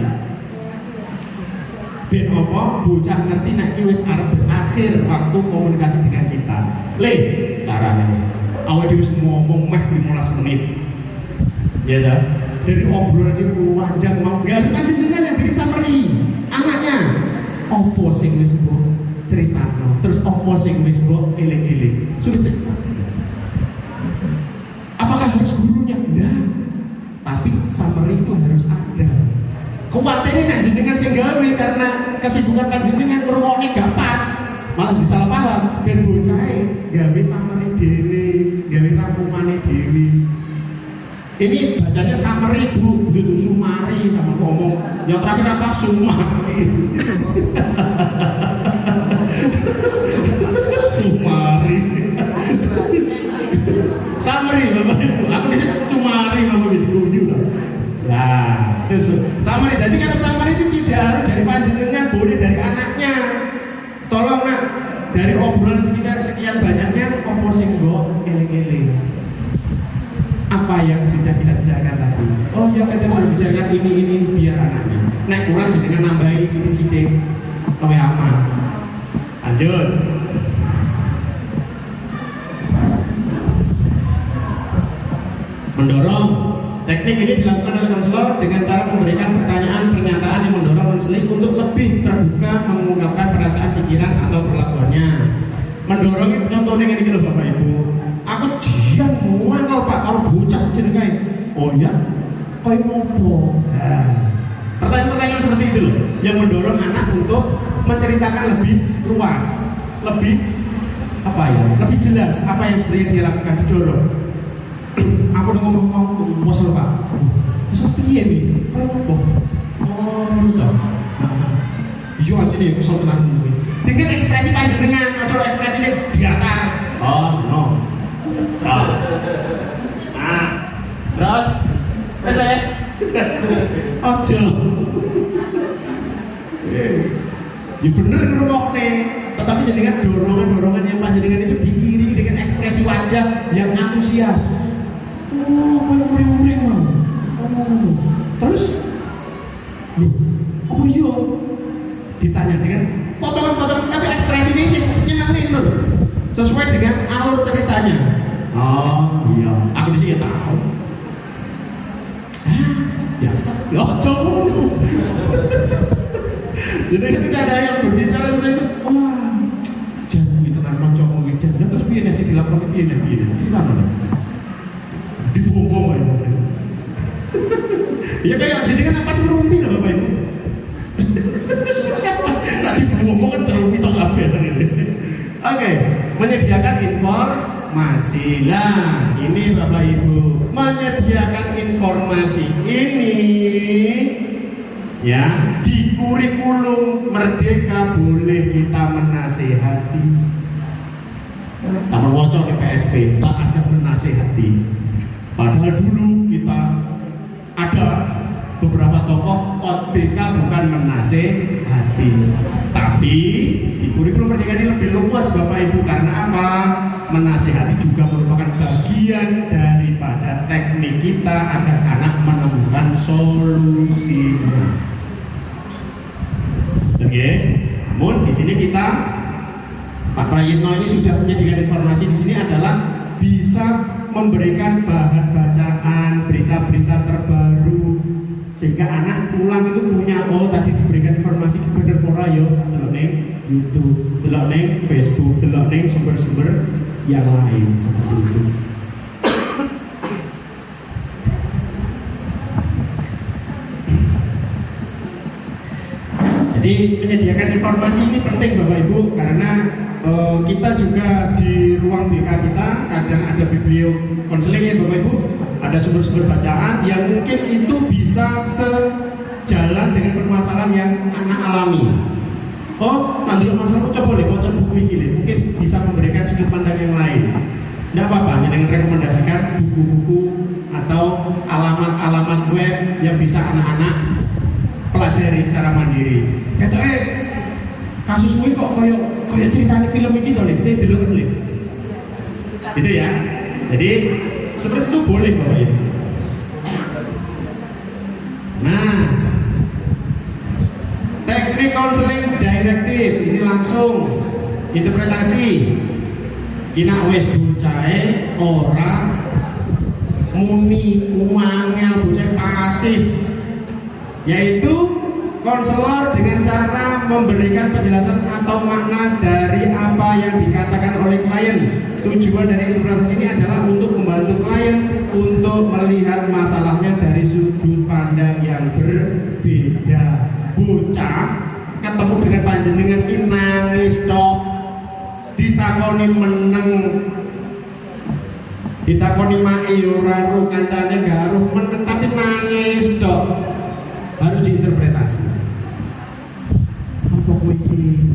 Ben apa bocah ngerti nek iki wis arep berakhir waktu komunikasi dengan kita. Le, carane awake dhewe wis ngomong meh 15 menit. Ya dah. Dari obrolan sing panjang mau gak panjenengan yang bikin summary. Anaknya opo sing wis mbok critakno, terus opo sing wis mbok eling-eling. Sudah cerita. Apakah harus gurunya? Enggak. Tapi summary itu harus ada. Kuwatirnya nak jenengan sing gawe karena kesibukan panjenengan ngrungokne gak pas, malah disalah paham. Ben bocahe gawe summary dhewe, gawe rangkumane dhewe. Ini bacanya summary Bu, gitu sumari sama ngomong. Yang terakhir apa? Sumari. Sumari. Summary Bapak Ibu. Aku disebut sumari Bapak Ibu juga. Nah, summary. Jadi kalau summary itu tidak harus dari panjenengan, boleh dari anaknya. Tolong nak, dari obrolan sekian banyaknya, opo sing mbok eling-eling. Apa yang sudah kita bicarakan tadi? Oh ya, kita sudah bicarakan ini biar anaknya. Nek kurang jenengan nambahi sithik-sithik, luwih aman. Lanjut. Mendorong. Teknik ini dilakukan oleh konselor dengan cara memberikan pertanyaan pernyataan yang mendorong konseling untuk lebih terbuka mengungkapkan perasaan, pikiran atau perlakuannya. Mendorong itu contohnya ini loh Bapak Ibu. Aku jian muangkel Pak karo bocah sejenenge. Oh ya? Kaya ngopo? Nah, pertanyaan-pertanyaan seperti itu loh yang mendorong anak untuk menceritakan lebih luas, lebih apa ya? Lebih jelas apa yang sebenarnya dia lakukan, didorong. Aku udah ngomong bosol Pak. Bosol piye nih? Kaya ngopo? Oh, ngono to. Iya aja nih kesel tenan kuwi. Dengan ekspresi panjenengan, aja ekspresine datar. Oh, no. Oh. Nah, terus saya ojo. Ya bener ngrungokne, tetapi jenengan dorongan-dorongan yang panjenengan itu diiringi dengan ekspresi wajah yang antusias. Oh, mreng-mreng mau. Oh. Terus loh, apa iya? Ditanya dengan potongan-potongan tapi ekspresi ini sih nyenengin loh. Sesuai dengan alur ceritanya. Oh iya, aku di sini tahu. Biasa. Ya coba. Jadi ketika ada yang berbicara seperti itu, wah, jangan itu kan koncomu wijen. Terus piye nek sing dilakoni piye nek piye? Cerita mana? Dibombong aja. Ya kayak jadi kan apa sih merumpi lah Bapak Ibu? Tadi dibombong kan cerumpi tok kabeh ini. Oke, menyediakan informasi. Nah, ini Bapak Ibu, menyediakan informasi ini ya di kurikulum Merdeka boleh kita menasehati. Sama wocok di PSP, tak ada menasehati. Padahal dulu kita ada beberapa tokoh OTBK bukan menasehati, tapi di kurikulum Merdeka ini lebih luas Bapak Ibu. Karena apa? Menasehati juga merupakan bagian daripada teknik kita agar anak menemukan solusinya. Oke, namun di sini kita Pak Prayitno ini sudah menyediakan informasi di sini adalah bisa memberikan bahan bacaan, berita-berita terbaru sehingga anak pulang itu punya, oh tadi diberikan informasi bener ora yo, delok ning YouTube, delok ning Facebook, delok ning sumber-sumber yang lain seperti itu. Jadi menyediakan informasi ini penting Bapak Ibu, karena kita juga di ruang BK kita kadang ada biblio konseling ya Bapak Ibu, ada sumber-sumber bacaan yang mungkin itu bisa sejalan dengan permasalahan yang anak alami. begini, mungkin bisa memberikan sudut pandang yang lain. Tidak apa-apa, yang rekomendasikan buku-buku atau alamat-alamat web yang bisa anak-anak pelajari secara mandiri. Kayaknya kasus ini kok kayak ceritanya film ini gitu, delok nih. Gitu ya. Jadi seperti itu boleh Bapak Ibu. Nah, teknik konseling direktif ini langsung interpretasi. Kina wis bocahe ora muni umangel bocah pasif, yaitu konselor dengan cara memberikan penjelasan atau makna dari apa yang dikatakan oleh klien. Tujuan dari interpretasi ini adalah untuk membantu klien untuk melihat masalahnya dari sudut pandang yang berbeda. Bocah ketemu dengan panjenengan ki nangis tok, ditakoni meneng, ditakoni mae ora ro kancane garuh meneng tapi nangis tok. Harus diinterpretasi. Apa kowe iki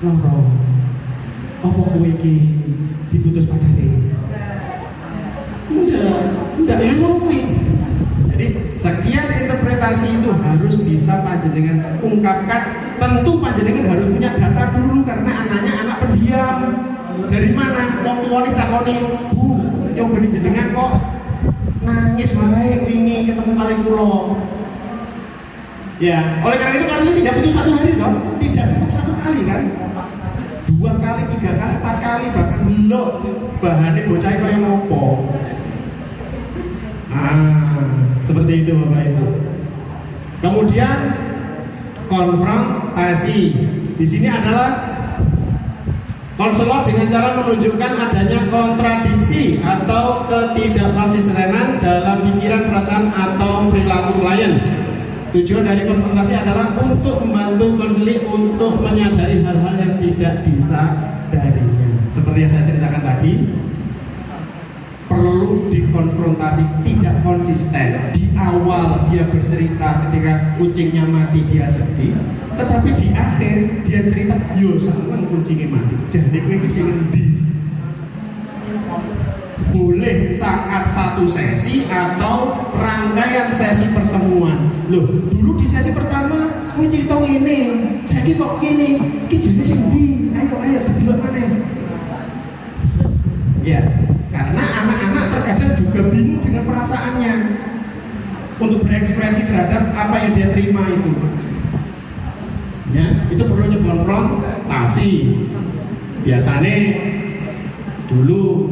lara? Apa kowe iki diputus pacare? Enggak ya ngono. Jadi sekian interpretasi itu harus bisa panjenengan ungkapkan. Tentu panjenengan harus punya data dulu karena anaknya anak pendiam. Dari mana? Wong tuane takoni, "Bu, yo geni jenengan kok nangis wae wingi ketemu kali kula." Ya, oleh karena itu konseling tidak butuh 1 hari toh, tidak cukup 1 kali kan, 2 kali, 3 kali, 4 kali, bahkan belum bahannya bocah kaya ngopo. Seperti itu Bapak Ibu. Kemudian konfrontasi. Di sini adalah konselor dengan cara menunjukkan adanya kontradiksi atau ketidakkonsistenan dalam pikiran, perasaan atau perilaku klien. Tujuan dari konfrontasi adalah untuk membantu konseling untuk menyadari hal-hal yang tidak disadarinya. Seperti yang saya ceritakan tadi, perlu dikonfrontasi, tidak konsisten. Di awal dia bercerita ketika kucingnya mati dia sedih, tetapi di akhir dia cerita, yo seneng kucingnya mati. Jadi gue bisa ngendi. Boleh saat satu sesi atau rangkaian sesi pertemuan. Loh, dulu di sesi pertama gue cerita ini, saya kok gini, ini jenis yang di, ayo didelok mana? Ya, karena anak-anak terkadang juga bingung dengan perasaannya untuk berekspresi terhadap apa yang dia terima itu. Ya, itu perlunya konfrontasi. Biasanya dulu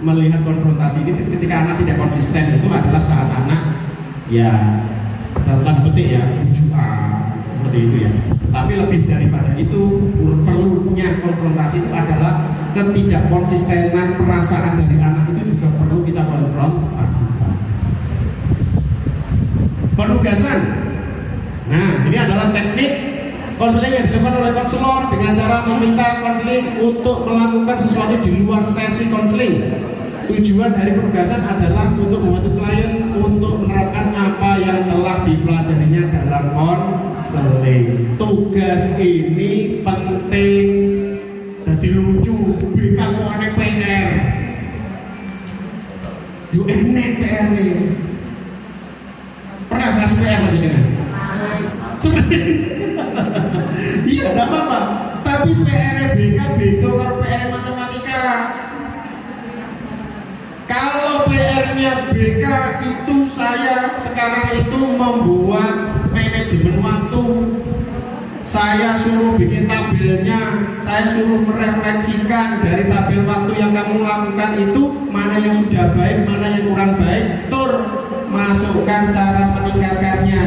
melihat konfrontasi ini ketika anak tidak konsisten itu adalah saat anak ya dalam tanda petik ya bujuan seperti itu ya. Tapi lebih daripada itu perlunya konfrontasi itu adalah ketidakkonsistenan perasaan dari anak itu juga perlu kita konfrontasi. Penugasan. Nah, ini adalah teknik konseling yang dilakukan oleh konselor dengan cara meminta konseling untuk melakukan sesuatu di luar sesi konseling. Tujuan dari penugasan adalah untuk membantu klien untuk menerapkan apa yang telah dipelajarinya dalam konseling. Tugas ini penting. Jadi lucu, BK kok aneh PR. Yuk enek PR nih. Pernah kasih PR lagi dengan? Seperti iya, tidak apa-apa. Tapi PR BK beda kalau PR matematika. Kalau PR-nya BK itu saya sekarang itu membuat manajemen waktu. Saya suruh bikin tabelnya, saya suruh merefleksikan dari tabel waktu yang kamu lakukan itu mana yang sudah baik, mana yang kurang baik, masukkan cara meningkatkannya.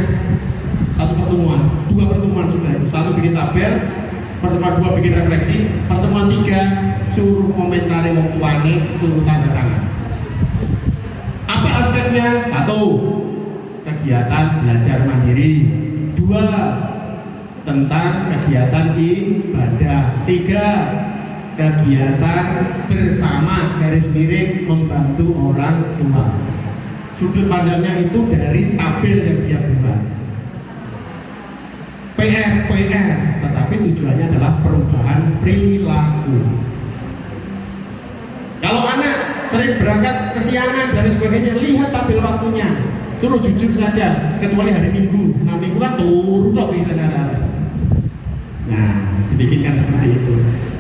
1 pertemuan, 2 pertemuan sudah. 1 bikin tabel, pertemuan 2 bikin refleksi, pertemuan 3 suruh komentari wong tuane, suruh tanda tangan. Apa aspeknya? 1, kegiatan belajar mandiri. 2, tentang kegiatan ibadah. 3, kegiatan bersama garis miring membantu orang tua. Sudut pandangnya itu dari tabel yang dia buat. PR, tetapi tujuannya adalah perubahan perilaku. Kalau anak sering berangkat kesiangan dan sebagainya, lihat tabel waktunya, suruh jujur saja, kecuali hari Minggu. Nah, Minggu kan turu tok iki tenan. Nah, dibikinkan seperti itu.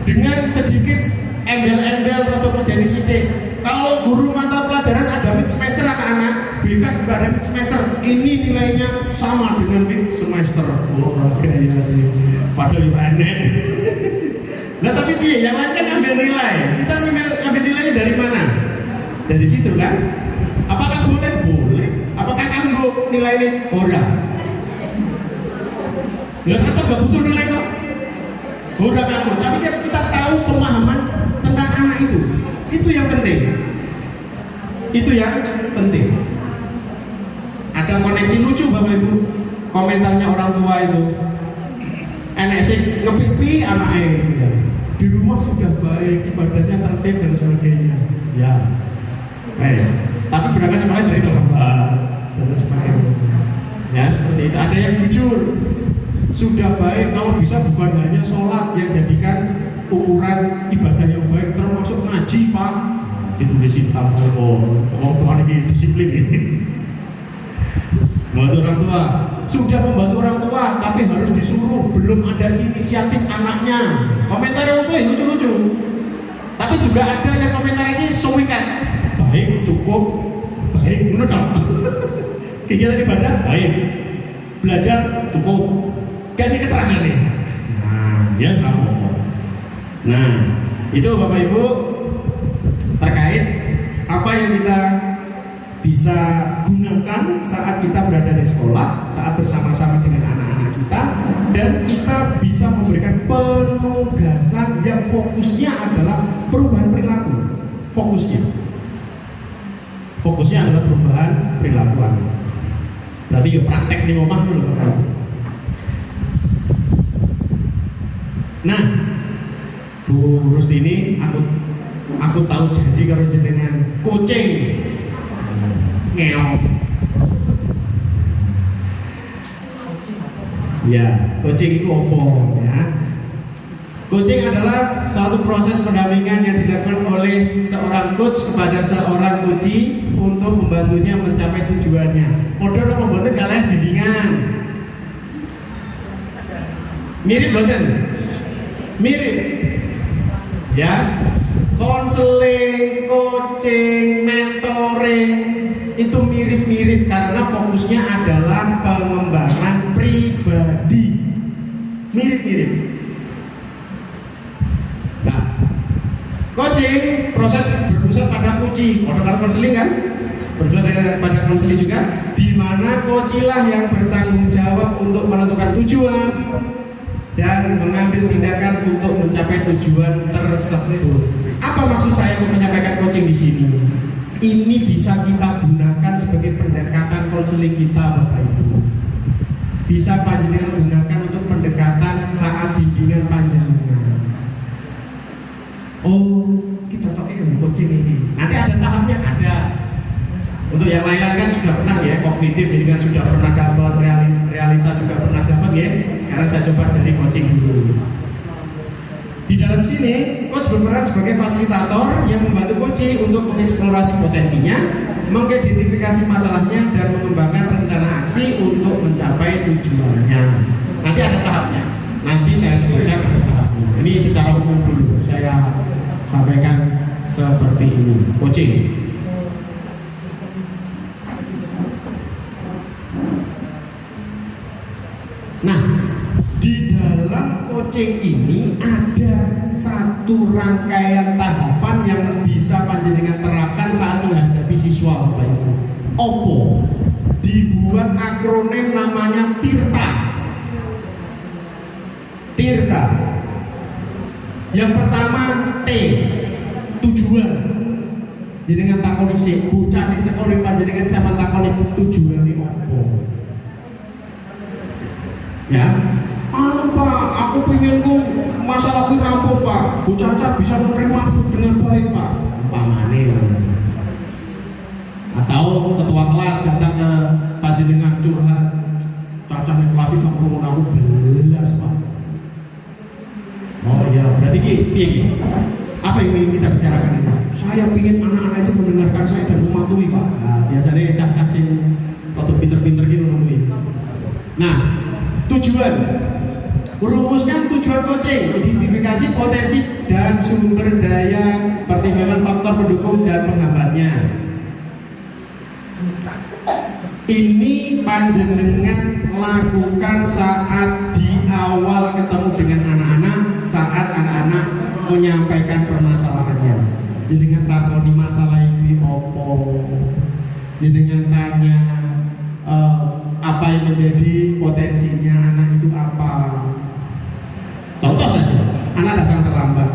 Dengan sedikit embel-embel atau menjadi sidik. Kalau guru mata pelajaran ada mid semester anak-anak, BK juga ada mid semester. Ini nilainya sama dengan mid semester. Oh, oke ya. Padahal aneh. Nah, tapi dia yang lain kan ambil nilai. Kita ambil nilainya dari mana? Dari situ kan? Apakah boleh? Boleh. Apakah kamu nilainya? Ora. Ya kan gak butuh nilai kok. Ora kamu. Tapi kan kita tahu pemahaman tentang anak itu. Itu yang penting. Itu yang penting. Ada koneksi lucu Bapak Ibu. Komentarnya orang tua itu. Enek sing ngepipi anaknya. Di rumah sudah baik, ibadahnya tertib dan sebagainya. Ya. Tapi berangkat semuanya dari terlambat dan sebagainya. Ya, seperti itu. Ada yang jujur. Sudah baik, kalau bisa bukan hanya sholat yang jadikan ukuran ibadah yang baik, termasuk ngaji Pak. Ditulis di tabel, orang tua ini disiplin ini. Membantu orang tua, sudah membantu orang tua, tapi harus disuruh, belum ada inisiatif anaknya. Komentar orang tua lucu-lucu. Tapi juga ada yang komentar ini suwikan. Baik, cukup, baik, menurut kamu. Kegiatan ibadah, baik. Belajar, cukup. Kan ini keterangan nih. Nah, ya sama. Nah, itu Bapak Ibu terkait apa yang kita bisa gunakan saat kita berada di sekolah, saat bersama-sama dengan anak-anak kita, dan kita bisa memberikan penugasan yang fokusnya adalah perubahan perilaku. Fokusnya adalah perubahan perilaku. Berarti ya praktek nih omah dulu. Nah, Bu Rustini, aku tahu janji karo jenengan kucing ngeong. Ya, coaching itu apa ya? Coaching adalah suatu proses pendampingan yang dilakukan oleh seorang coach kepada seorang coachee untuk membantunya mencapai tujuannya. Modal membantu kalian bimbingan. Mirip banget. Mirip ya, konseling, coaching, mentoring itu mirip-mirip karena fokusnya adalah pengembangan pribadi. Mirip-mirip. Nah, coaching proses berpusat pada coachee, kalau konseling kan berpusat pada konseling juga, di mana coachee lah yang bertanggung jawab untuk menentukan tujuan dan mengambil tindakan untuk mencapai tujuan tersebut. Apa maksud saya untuk menyampaikan coaching di sini? Ini bisa kita gunakan sebagai pendekatan konseling kita, Bapak Ibu. Bisa panjenengan gunakan untuk pendekatan saat bimbingan panjenengan. Oh, ini cocoknya dengan coaching ini. Nanti ada tahapnya, ada. Untuk yang lain-lain kan sudah pernah ya, kognitif jadi kan sudah pernah dapat, realita juga pernah dapat ya. Sekarang saya coba dari coaching dulu. Di dalam sini, coach berperan sebagai fasilitator yang membantu coachee untuk mengeksplorasi potensinya, mengidentifikasi masalahnya, dan mengembangkan rencana aksi untuk mencapai tujuannya. Nanti ada tahapnya. Nanti saya sebutkan ada tahapnya. Ini secara umum dulu saya sampaikan seperti ini. Coaching. Nah, di dalam coaching ini ada satu rangkaian tahapan yang bisa panjenengan terapkan saat menghadapi siswa, Bapak Ibu. Opo? Dibuat akronim namanya TIRTA. TIRTA. Yang pertama T, tujuan. Jenengan takoni sih, bocah sing takoni panjenengan sama takoni tujuane opo. Ya, Pak, aku pengenku masalahku rampung Pak. Bu Caca bisa menerima dengan baik Pak. Umpamane. Atau ketua kelas datang ke panjenengan curhat, Caca ning kelas iki aku piye. Apa yang ingin kita bicarakan ini? Saya ingin anak-anak itu mendengarkan saya dan mematuhi, Pak. Nah, biasanya cak-cak sing atau pinter-pinter gitu ngomongin. Nah, tujuan merumuskan tujuan coaching, identifikasi potensi dan sumber daya, pertimbangan faktor pendukung dan penghambatnya. Ini panjenengan lakukan saat di awal ketemu dengan anak-anak, saat anak-anak menyampaikan permasalahannya. Jenengan takoni masalah ini opo, jenengan tanya apa yang menjadi potensinya anak itu apa. Contoh saja, anak datang terlambat,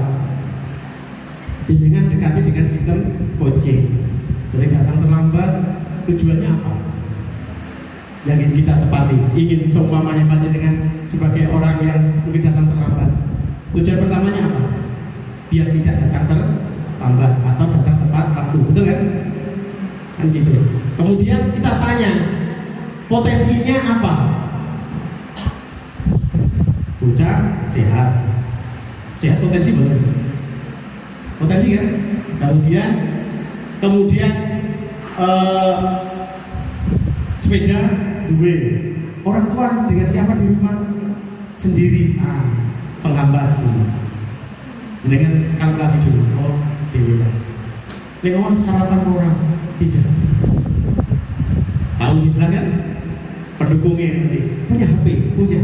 jenengan dekati dengan sistem coaching. Sering datang terlambat, tujuannya apa? Yang ingin kita tepati, ingin seumpamanya panjenengan sebagai orang yang mungkin datang terlambat. Tujuan pertamanya apa? Biar tidak datang terlambat atau datang tepat waktu, betul kan? Kan gitu. Kemudian kita tanya, potensinya apa? Bocah sehat potensi betul. Potensi kan? Kemudian sepeda duwe, orang tua dengan siapa di rumah? Sendiri. Penghambat. Dengan kalkulasi dulu. Oh, dewe lah. Lingkungan sarapan orang tidak. Tahu jelas kan? Pendukungnya punya HP, punya.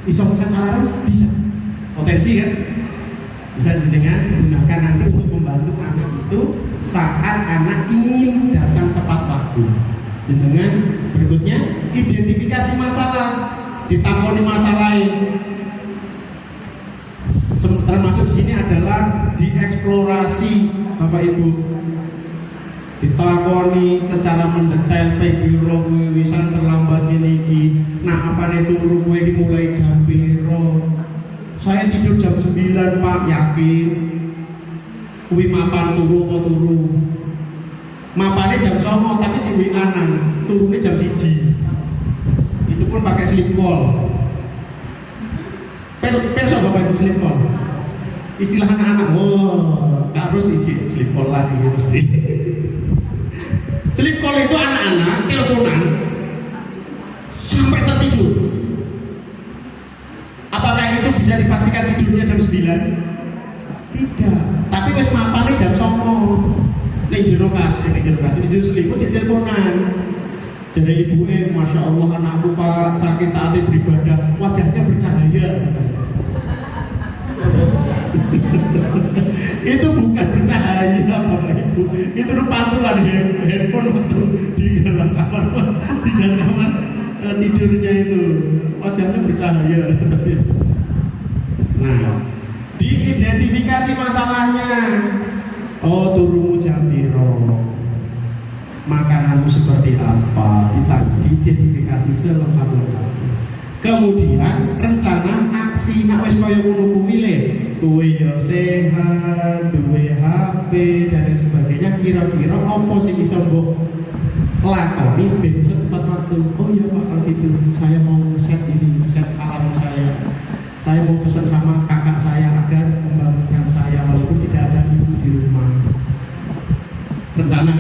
Iso pesan alarm bisa. Potensi kan? Bisa dengan gunakan nanti untuk membantu anak itu saat anak ingin datang tepat waktu. Dengan berikutnya identifikasi masalah, ditakoni masalah. Termasuk di sini adalah dieksplorasi, Bapak Ibu. Ditakoni secara mendetail, pegiro wisan terlambat ini. Nah, apa itu kowe iki mulai jam piro? Saya tidur jam 9, Pak, yakin. Kuwi mapan turu apa turu? Mapane jam 09, tapi jiwianan, turunnya jam 1. Itu pun pakai sleep call. Besok Bapak Ibu sleep call. Istilah anak-anak, harus isi sleep call lagi mesti. Sleep call itu anak-anak teleponan sampai tertidur. Apakah itu bisa dipastikan tidurnya jam 9? Tidak. Tapi wis mapane jam 09. Ning jero kasih, ning jero selimut di teleponan. Jadi ibunya, Masya Allah anakku Pak sakit hati beribadah, wajahnya bercahaya. Itu bukan bercahaya Bapak Ibu, itu pantulan handphone waktu di dalam kamar tidurnya itu wajahnya bercahaya. Nah, diidentifikasi masalahnya. Oh, turumu jam piro, makananmu seperti apa, diidentifikasi selengkap-lengkapnya. Kemudian rencana aksi, nak wis kaya ngono kuwi le, kowe yo sehat, duwe HP dan lain sebagainya, kira-kira apa sing iso mbok lakoni ben tepat waktu. Oh iya Pak, kalau gitu saya mau set alarm saya. Saya mau pesan sama kakak saya agar membangunkan saya walaupun tidak ada ibu di rumah. Rencana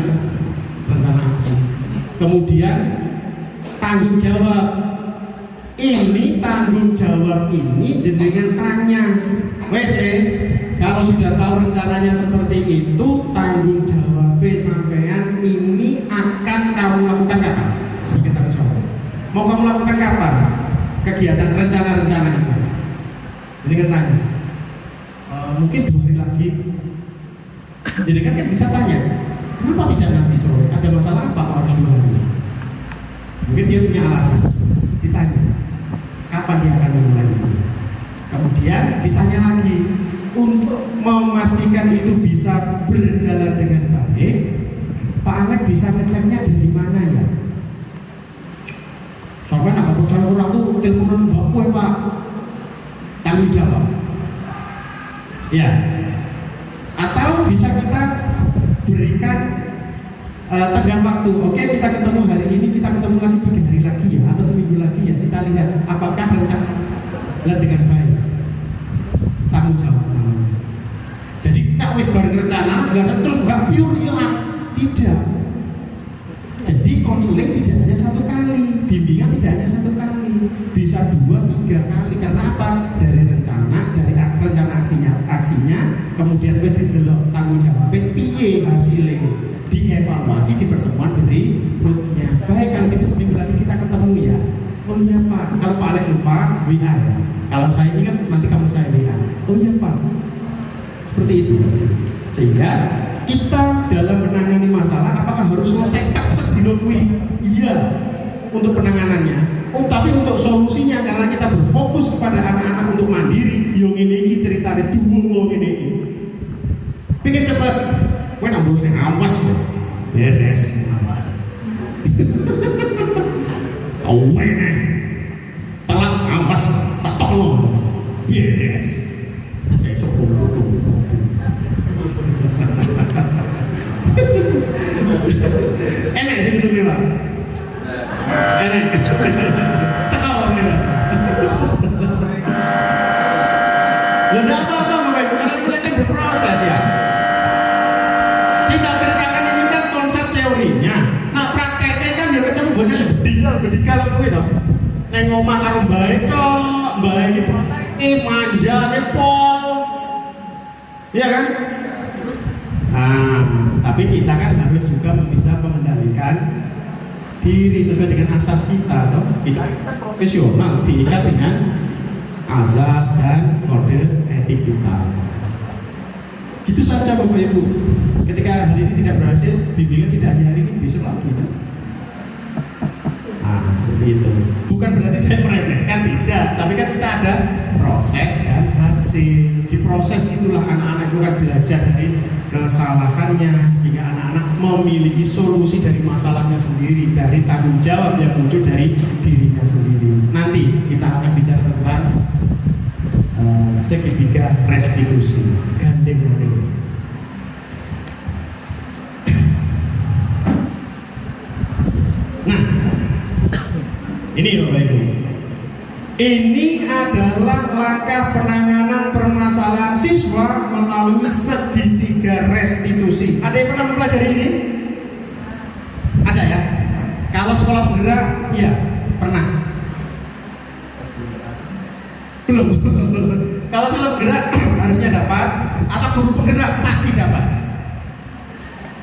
aksi. Kemudian tanggung jawab. Ini tanggung jawab ini jenengan tanya. Kalau sudah tahu rencananya seperti itu, tanggung jawab sampean ini akan kamu lakukan kapan? Sebagai tanggung jawab. Mau kamu lakukan kapan? Kegiatan rencana-rencana itu. Jenengan tanya. Mungkin 2 hari lagi. Jenengan kan bisa tanya. Kenapa tidak nanti sore? Ada masalah apa harus 2 hari? Mungkin dia punya alasan. Ditanya. Kapan dia akan memulai itu? Kemudian ditanya lagi untuk memastikan itu bisa berjalan dengan baik. Pak Alek bisa ngeceknya dari mana ya? Sampai nak percaya orang tuh teleponan mbak kue Pak. Tanggung jawab. Ya. Atau bisa kita berikan tenggang waktu. Oke, kita ketemu hari ini, kita ketemu lagi 3 hari lagi ya, atau seminggu lagi ya. Kita lihat apakah rencana dengan baik. Tanggung jawab namanya. Tidak. Jadi konseling tidak hanya satu kali, bimbingan tidak hanya satu kali, bisa 2-3 kali. Karena apa? Dari rencana aksinya, kemudian wis didelok tanggung jawabnya piye hasilnya, dievaluasi di pertemuan berikutnya. Baik, kalau gitu seminggu lagi kita ketemu ya. Oh iya Pak, kalau Pak Alek lupa WA ya. Kalau saya ini kan nanti kamu saya WA. Oh iya Pak, seperti itu. Sehingga kita dalam menangani masalah apakah harus selesai tak sedino kuwi? Iya, untuk penanganannya. Oh, tapi untuk solusinya karena kita berfokus kepada anak-anak untuk mandiri, yo ngene iki ceritane duwo ngene iki. Pengen cepet, kowe nambah sing awas ya. Beres. Awene. Telat awas tak tolong. Beres. Saya sok enak sih itu Pak. Enak. Tahu nih. Udah apa-apa Bapak Ibu, karena kita kan berproses ya. Kita ceritakan ini kan konsep teorinya. Nah prakteknya kan ya ketemu bocah bedikal kuwi to. Neng omah karo mbae tok, mbae iki praktek manja pol. Iya kan? Nah, tapi kita kan harus juga bisa mengendalikan diri sesuai dengan asas kita, toh. Kita profesional diikat dengan azas dan kode etik kita. Gitu saja Bapak Ibu. Ketika hari ini tidak berhasil, bimbingan tidak hanya hari ini, besok lagi. Toh. Nah, seperti itu. Bukan berarti saya meremehkan, tidak. Tapi kan kita ada proses dan hasil. Di proses itulah anak-anak itu kan belajar dari kesalahannya, sehingga anak-anak memiliki solusi dari masalahnya sendiri, dari tanggung jawab yang muncul dari dirinya sendiri. Nanti kita akan bicara tentang segitiga restitusi, gandeng-gandeng. Nah, ini Bapak Ibu, ini adalah langkah penanganan permasalahan siswa melalui segitiga restitusi. Ada yang pernah mempelajari ini? Ada ya? Kalau sekolah penggerak, iya, pernah. Belum. Kalau sekolah penggerak harusnya dapat, atau guru penggerak pasti dapat.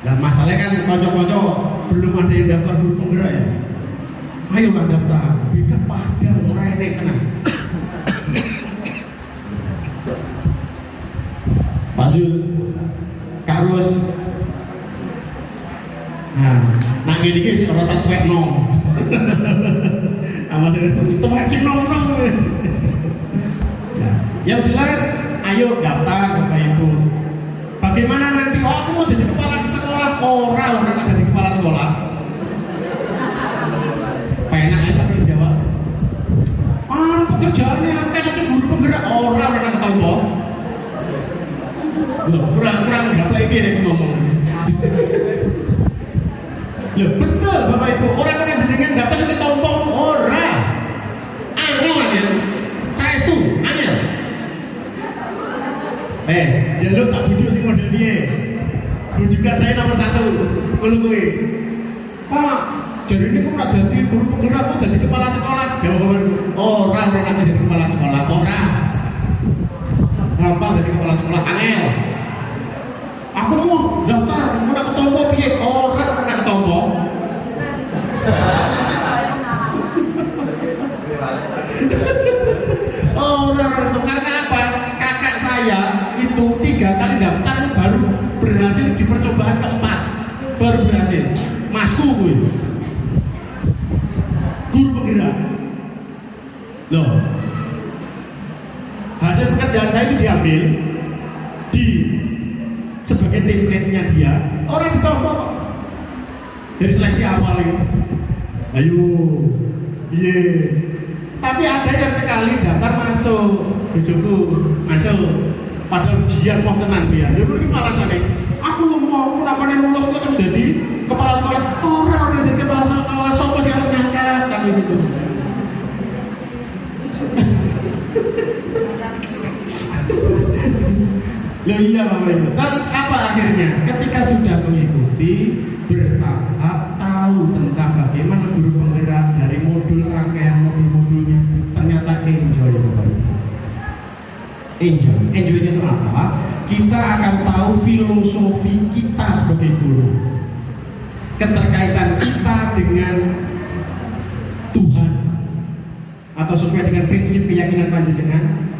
Dan masalahnya kan konco-konco belum ada yang daftar guru penggerak ya. Ayo lah daftar, bika padang murah ini tenang. Pak Zul, Karus. Nah ini guys, orang satu wek nom. Amat terus tuh cing nom. Yang jelas, ayo daftar Bapak Ibu. Bagaimana nanti? Oh, aku mau jadi kepala sekolah. Orang jadi kepala sekolah. Penak aja belum jawab. Pekerjaannya kan nanti guru penggerak orang ketompo. Kurang nggak play deh ngomong. Ya betul Bapak Ibu. Orang jenengan daftar ketompo orang. Angel. Saya itu angel. Jaluk tak bujuk sih model dia. Rujukan saya nomor 1. Kalau gue, Pak, jadi ini kok nggak jadi guru penggerak, kok jadi kepala sekolah? Jawabanku, orang jadi kepala sekolah, orang. Gampang jadi kepala sekolah, angel. Aku mau daftar, mau nak ketompo piye? Orang nak ketompo. Orang itu karena apa? Kakak saya itu 3 kali daftar baru berhasil di percobaan keempat, baru berhasil. Masku gue. Guru penggerak. Loh, hasil pekerjaan saya itu diambil di sebagai template-nya dia. Orang ditompo dari seleksi awal itu. Ayo, iya. Tapi ada yang sekali daftar masuk, bojoku masuk. Padahal ujian mau tenang dia. Dia mungkin malah sana. Aku mau kenapa nih lulus terus jadi kepala sekolah. Orang jadi kepala sekolah. Sopo sih yang ngangkat kan gitu. Loh iya Bapak Ibu. Terus apa akhirnya? Ketika sudah mengikuti Enjoy itu apa? Kita akan tahu filosofi kita sebagai guru, keterkaitan kita dengan Tuhan, atau sesuai dengan prinsip keyakinan panjenengan.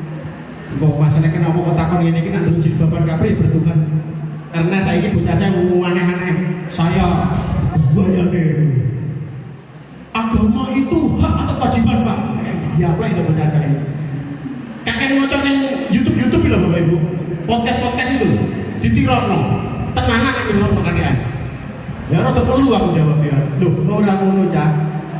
Kok masalah kenapa kok takon ini kan ada jilbaban kabeh bertuhan. Karena saya ini bocah aneh-aneh. Saya bayane agama itu hak atau kewajiban, Pak? Iya, Pak, itu bocah ini. Kakek ngocok ning YouTube lho Bapak Ibu. Podcast itu ditirokno. Tenanan nek ntirokno kalian. Ya ora perlu aku jawab ya. Loh, ora ngono, Cak.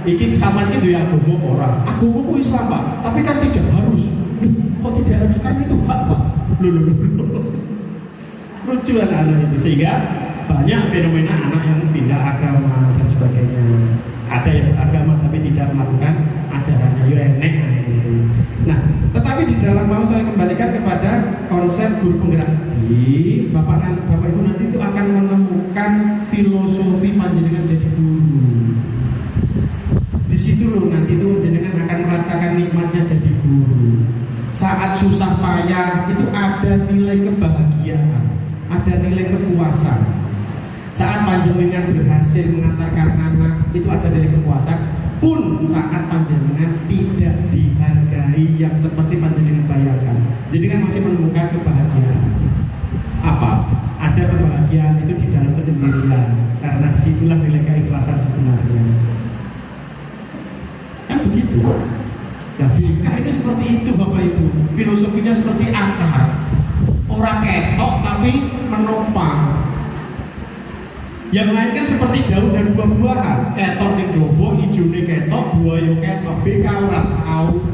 Iki sampean iki duwe agama ora? Agamaku Islam, Pak. Tapi kan tidak harus. Loh, kok tidak harus? Kan itu hak, Pak. Loh. Lucu anak-anak itu, sehingga banyak fenomena anak yang pindah agama dan sebagainya. Ada yang beragama tapi tidak melakukan ajarannya, ya enek gitu. Nah, tetapi di dalam mau saya kembalikan kepada konsep guru penggerak. Bapak Ibu nanti itu akan menemukan filosofi panjenengan jadi guru. Di situ loh nanti itu panjenengan akan merasakan nikmatnya jadi guru. Saat susah payah itu ada nilai kebahagiaan, ada nilai kepuasan. Saat panjenengan berhasil mengantarkan anak itu ada nilai kepuasan. Pun saat panjenengan tidak dihargai yang seperti panjenengan bayangkan, jadi kan masih menemukan kebahagiaan. Apa? Ada kebahagiaan itu di dalam kesendirian, karena disitulah nilai keikhlasan sebenarnya. Kan begitu. Nah, BK itu seperti itu Bapak Ibu. Filosofinya seperti akar. Orang ketok tapi menopang. Yang lain kan seperti daun dan buah-buahan. Ketok ning jowo, ijone ketok, buaya ketok. BK ora tahu.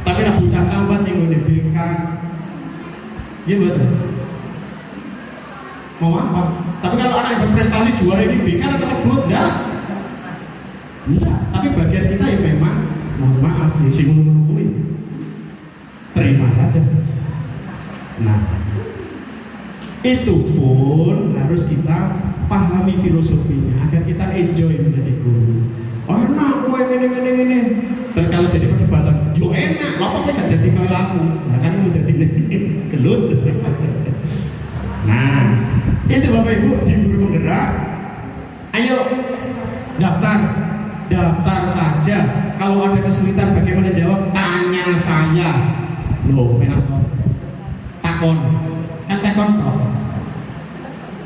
Tapi nek bocah sambat ning ngene BK. Iya betul. Mau apa? Tapi kalau anak yang berprestasi juara ini BK atau tersebut enggak. Enggak, tapi bagian kita ya memang mohon maaf ya sing ngono terima saja. Nah, itu pun harus kita pahami filosofinya agar kita enjoy menjadi guru. Oh enak, gue ini. Dan kalau jadi perdebatan, yo enak, lapa gak jadi kayak aku. Nah kan udah jadi gelut. Nah, itu Bapak Ibu di guru penggerak. Ayo daftar saja. Kalau ada kesulitan bagaimana jawab, tanya saya. Loh, enak kok. Takon kok.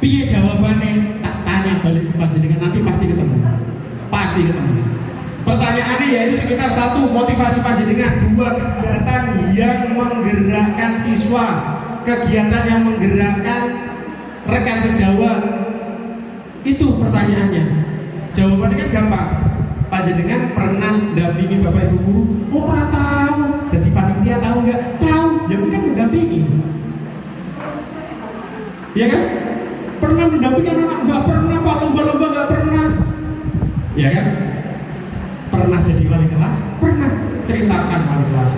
Piye jawabannya? Tak tanya balik ke panjenengan, nanti pasti ketemu. Pertanyaannya yaitu sekitar 1, motivasi panjenengan, 2, kegiatan yang menggerakkan siswa, kegiatan yang menggerakkan rekan sejawat. Itu pertanyaannya. Jawabannya kan gampang. Panjenengan pernah dampingi Bapak Ibu guru? Ora tahu. Jadi panitia tahu nggak? Tahu. Ya kan mendampingi. Ya kan? Pernah mendampingi anak? Nggak pernah, Pak. Lomba-lomba nggak pernah. Ya kan? Pernah jadi wali kelas? Pernah. Ceritakan wali kelas.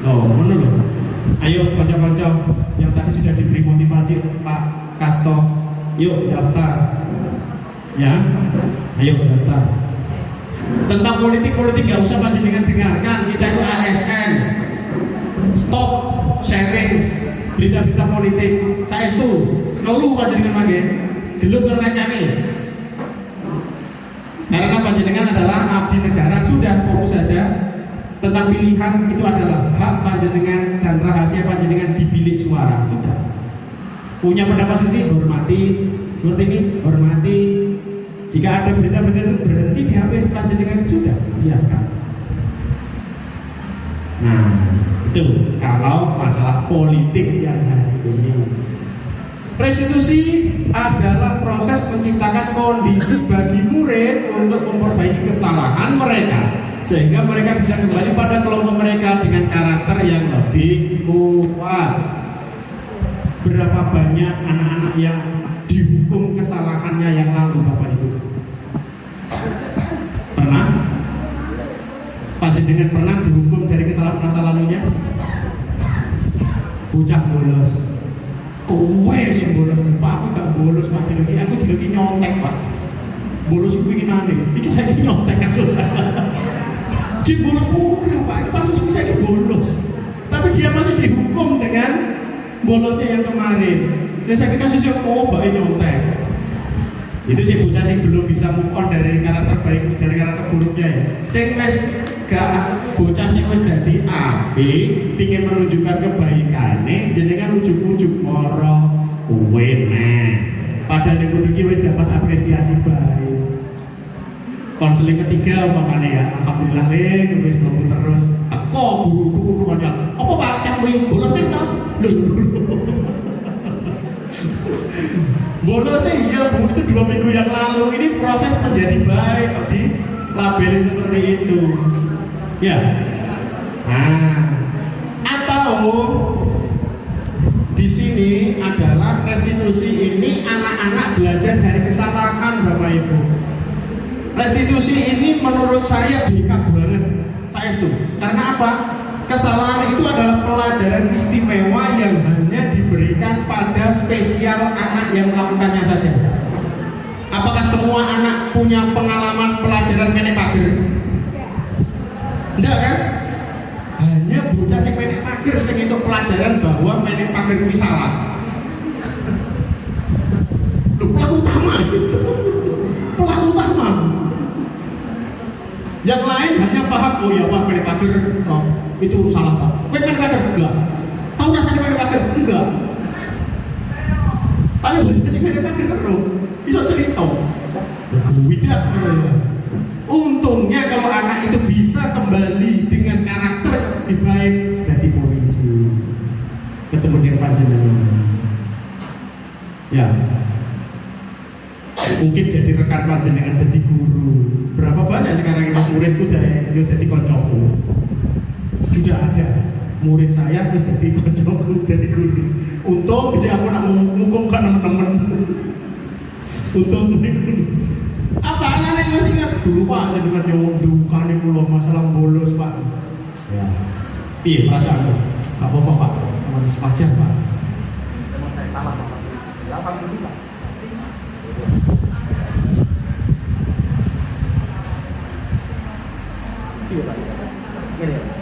Loh, mana loh? Ayo kanca-kanca yang tadi sudah diberi motivasi Pak Kasto, yuk daftar. Ya, ayo daftar. Tentang politik gak usah panjenengan dengarkan. Kita itu ASN. Stop sharing berita-berita politik. Saya itu ngeluh panjenengan lagi. Gelut terkacani. Karena panjenengan adalah abdi negara, sudah fokus saja. Tentang pilihan itu adalah hak panjenengan dan rahasia panjenengan di bilik suara, sudah. Punya pendapat seperti ini, hormati. Seperti ini, hormati. Jika ada berita-berita itu berhenti di HP panjenengan, sudah, biarkan. Nah, itu kalau masalah politik yang hari ini. Restitusi adalah proses menciptakan kondisi bagi murid untuk memperbaiki kesalahan mereka, sehingga mereka bisa kembali pada kelompok mereka dengan karakter yang lebih kuat. Berapa banyak anak-anak yang dihukum kesalahannya yang lalu, Bapak Ibu? Pernah? Panjenengan pernah dihukum dari kesalahan masa lalunya? Bocah bolos. Kowe sing bolos, Pak, aku gak bolos, Pak. Aku diloki nyontek, Pak. Bolos kuwi iki nane. Iki saiki nyontek kasus. Di bolos ora, Pak. Iki kasus saiki bolos. dihukum dengan bolosnya yang kemarin. Dan saya kasusnya baik nyontek. Itu sih bocah sing belum bisa move on dari karakter baik dari karakter buruknya ya. Sing wis gak bocah sing wis dadi apik, pingin menunjukkan kebaikane, jenengan ujuk-ujuk moro kowe nah. Padahal yang iki wis dapat apresiasi baik. Konseling ketiga umpamane ya, alhamdulillah wis mlebu terus. Teko guru-guru kanca. Apa Pak cah kuwi bolos wis to? Bolos sih iya Bu, itu 2 minggu yang lalu. Ini proses menjadi baik kok dilabeli seperti itu. Ya. Nah, atau di sini adalah restitusi ini anak-anak belajar dari kesalahan Bapak Ibu. Restitusi ini menurut saya BK banget. Saya setuju. Karena apa? Kesalahan itu adalah pelajaran istimewa yang hanya diberikan pada spesial anak yang melakukannya saja. Apakah semua anak punya pengalaman pelajaran menek pager? Enggak kan? Hanya bocah sing menek pager sing itu pelajaran bahwa menek pager itu salah. Pelaku utama itu. Pelaku utama. Yang lain hanya paham, oh ya Pak menek pager itu salah Pak. Kowe menek pager enggak? Tahu rasanya menek pager? Enggak. Tapi bocah sing menek pager karo bisa cerita. Tidak. Untungnya kalau anak itu bisa kembali dengan karakter lebih baik dari polisi, ketemu dengan panjenengan. Ya, mungkin jadi rekan panjenengan, jadi guru. Berapa banyak sekarang ini muridku dari jadi koncoku? Sudah ada murid saya terus jadi koncoku, jadi guru. Untung bisa aku nak mengumumkan teman-teman. Untung apa anak-anak masih ingat dulu Pak dengan yang dukan itu loh masalah bolos Pak. Ya, iya perasaan Pak apa-apa Pak, harus wajar Pak. Saya salah Pak. Apa itu Pak? Iya Pak. Gini.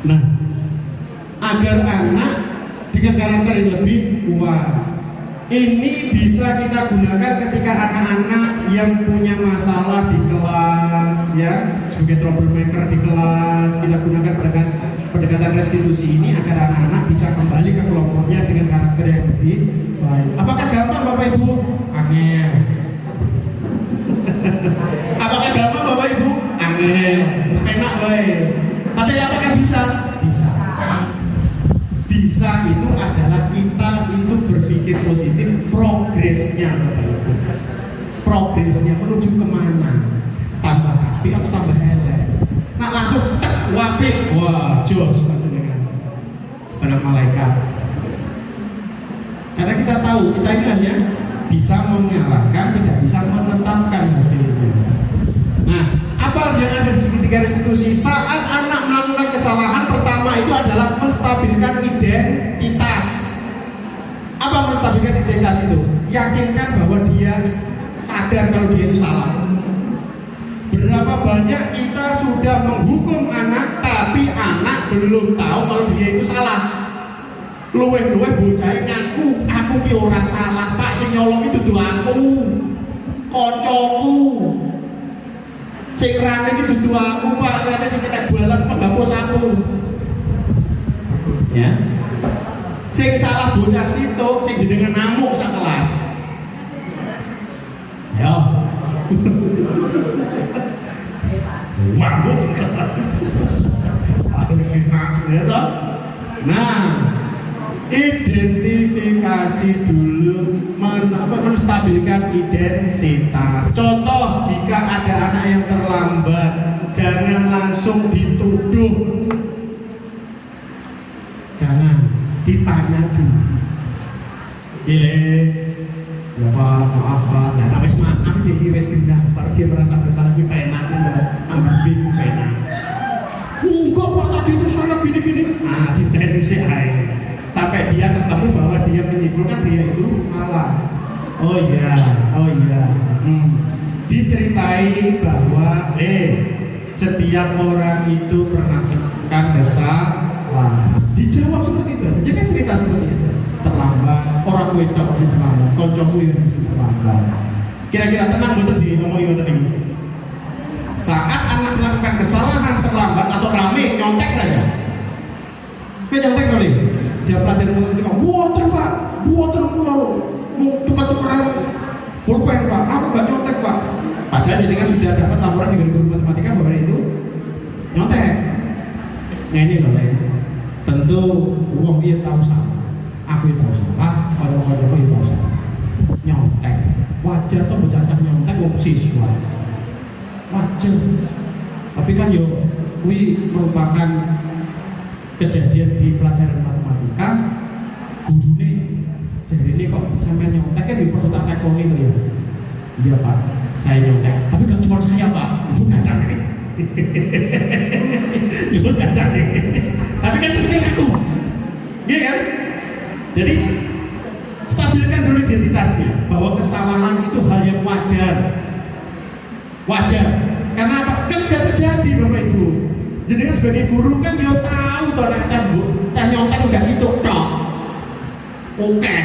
Nah, agar anak dengan karakter yang lebih kuat, ini bisa kita gunakan ketika anak-anak yang punya masalah di kelas, ya, sebagai troublemaker di kelas, kita gunakan pendekatan restitusi ini agar anak-anak bisa kembali ke kelompoknya dengan karakter yang lebih baik. Apakah gampang Bapak Ibu? Angel. Apakah gampang Bapak Ibu? Angel. Enak baik. Tapi apakah bisa? Bisa. Bisa itu adalah kita itu berpikir positif, progresnya, progresnya menuju kemana? Tambah api atau tambah elek? Nah langsung tek wapik, wah jos, setengah malaikat. Karena kita tahu kita ini hanya bisa menyalahkan, tidak bisa menetapkan hasilnya. Nah, apa yang ada di segitiga restitusi? Saat anak melakukan kesalahan, pertama itu adalah menstabilkan identitas. Apa menstabilkan identitas itu? Yakinkan bahwa dia sadar kalau dia itu salah. Berapa banyak kita sudah menghukum anak, tapi anak belum tahu kalau dia itu salah. Luweh-luweh bocah ngaku, aku ki ora salah, Pak sing nyolong itu dudu aku, koncoku. Sing rame iki dudu aku Pak, lha sing kena balan penghapus aku. Ya. Sing salah bocah situ, sing jenengan ngamuk sak kelas. Ya. Ngamuk sak kelas. Nah, Identifikasi dulu, menstabilkan identitas. Contoh, jika ada anak yang terlambat, jangan langsung dituduh, jangan, ditanya dulu. Gile, ya Pak, maaf Pak, nah wis maaf dia wis pindah, baru dia merasa bersalah, kita enak, ambil bingung enak. Enggak Pak, tadi itu salah gini-gini. Nah, ditanya sih sampai dia ketemu bahwa dia menyimpulkan dia itu salah. Oh iya, diceritai bahwa setiap orang itu pernah melakukan kesalahan. Dijawab seperti itu. Jadi kan cerita seperti itu. Terlambat, orang tua itu harus terlambat, koncomu yang harus terlambat. Kira-kira tenang betul di ngomongin betul ini. Saat anak melakukan kesalahan terlambat atau rame nyontek saja. Nyontek kali. Dia pelajaran matematika, water Pak, water mau tukar-tukaran pulpen Pak, aku gak nyontek Pak. Padahal jadi kan sudah dapat laporan dari guru matematika bahwa itu nyontek. Nah ini loh, tentu uang dia tahu salah, aku tahu salah, orang-orang itu tahu salah. Nyontek, wajar tuh bercacah nyontek wong siswa, wajar. Tapi kan yo, ini merupakan kejadian di pelajaran matematika. Gurune jadi ini kok sampai nyontek kan di perlu tak tekoni itu ya. Iya Pak, saya nyontek. Tapi kan cuma saya Pak, ibu kacang ini. Ibu kacang ini. Tapi kan itu aku. Iya kan? Jadi stabilkan dulu identitasnya bahwa kesalahan itu hal yang wajar. Wajar. Karena apa? Kan sudah terjadi Bapak Ibu. Jadi kan sebagai guru kan dia tahu toh nek can nyontek enggak situ tok. Oke.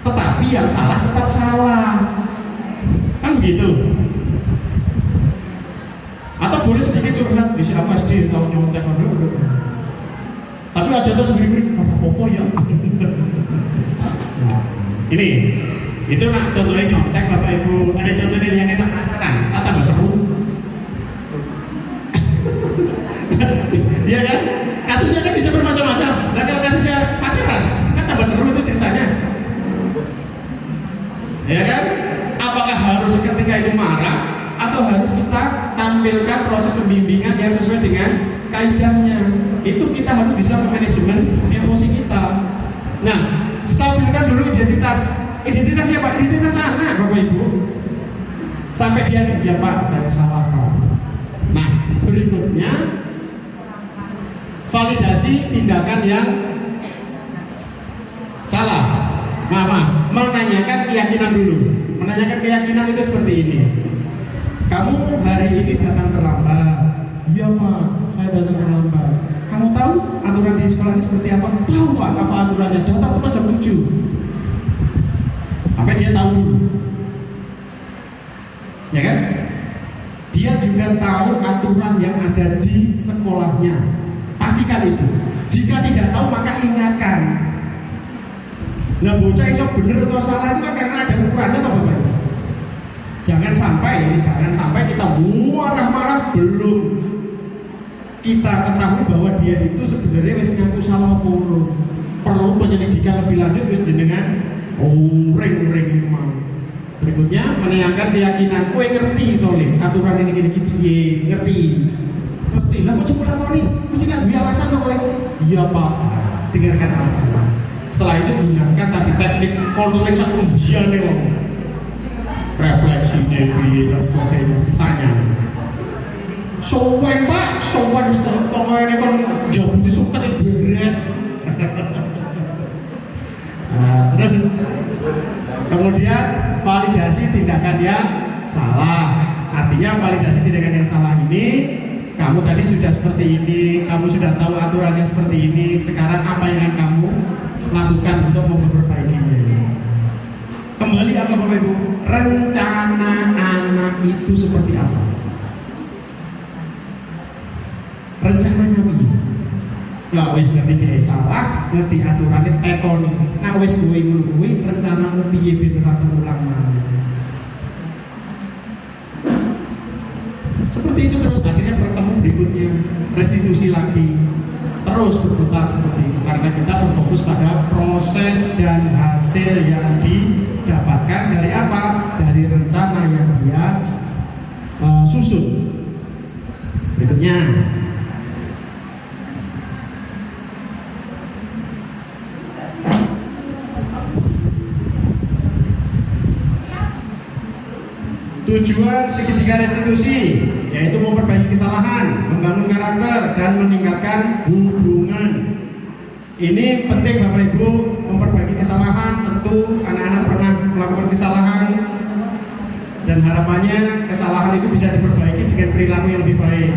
Tetapi yang salah tetap salah. Kan begitu. Atau boleh sedikit curhat, bisa apa SD tahu nyontek kan dulu. Tapi aja terus sendiri apa ya. Nah, ini itu nak contohnya nyontek Bapak Ibu. Ada contohnya yang enak pacaran, tambah seru. Iya kan? Kasusnya kan bisa bermacam-macam. Nah kalau kasusnya pacaran, kan tambah seru itu ceritanya. Ya kan? Apakah harus ketika itu marah atau harus kita tampilkan proses pembimbingan yang sesuai dengan kaidahnya? Itu kita harus bisa memanajemen emosi kita. Nah, stabilkan dulu identitas. Identitasnya Pak? Identitas anak Bapak Ibu. Sampai dia ya Pak, saya salah Pak. Nah, berikutnya validasi tindakan yang salah. Mama, menanyakan keyakinan dulu. Menanyakan keyakinan itu seperti ini. Kamu hari ini datang terlambat. Iya Pak, saya datang terlambat. Kamu tahu aturan di sekolah ini seperti apa? Tahu Pak, apa aturannya? Datang tepat jam 7. Sampai dia tahu dulu. Ya kan? Dia juga tahu aturan yang ada di sekolahnya. Pastikan itu. Jika tidak tahu maka ingatkan. Nah bocah iso bener atau salah itu kan karena ada ukurannya atau Bapak? Jangan sampai kita marah-marah belum kita ketahui bahwa dia itu sebenarnya wis ngaku salah polo. Perlu penyelidikan lebih lanjut wis dengan ring mau. Berikutnya menanyakan keyakinan. Kowe ngerti to Le, aturan ini gini piye? Ngerti. Lah kok cuma lakoni? Mesti nak duwe alasan to kowe? Iya Pak. Dengarkan alasan. Setelah itu gunakan tadi teknik konseling sak ujiane wong. Refleksi piye dan sebagainya ditanya. Sowan Pak, sowan Ustaz. Kok ngene kon jawab disuket beres. Kemudian validasi tindakan yang salah. Artinya validasi tindakan yang salah ini, kamu tadi sudah seperti ini, kamu sudah tahu aturannya seperti ini. Sekarang apa yang akan kamu lakukan untuk memperbaikinya? Kembali apa Bapak Ibu? Rencana anak itu seperti apa? Rencananya apa? Lah wis ngerti dia salah, ngerti aturannya tekoni. Nah wis kuwi rencanamu piye ben ora terulang maneh. Seperti itu terus akhirnya bertemu berikutnya restitusi lagi. Terus berputar seperti itu karena kita berfokus pada susun. Berikutnya. Tujuan segitiga restitusi yaitu memperbaiki kesalahan, membangun karakter, dan meningkatkan hubungan. Ini penting Bapak Ibu, memperbaiki kesalahan. Tentu anak-anak pernah melakukan kesalahan dan harapannya kesalahan itu bisa diperbaiki dengan perilaku yang lebih baik.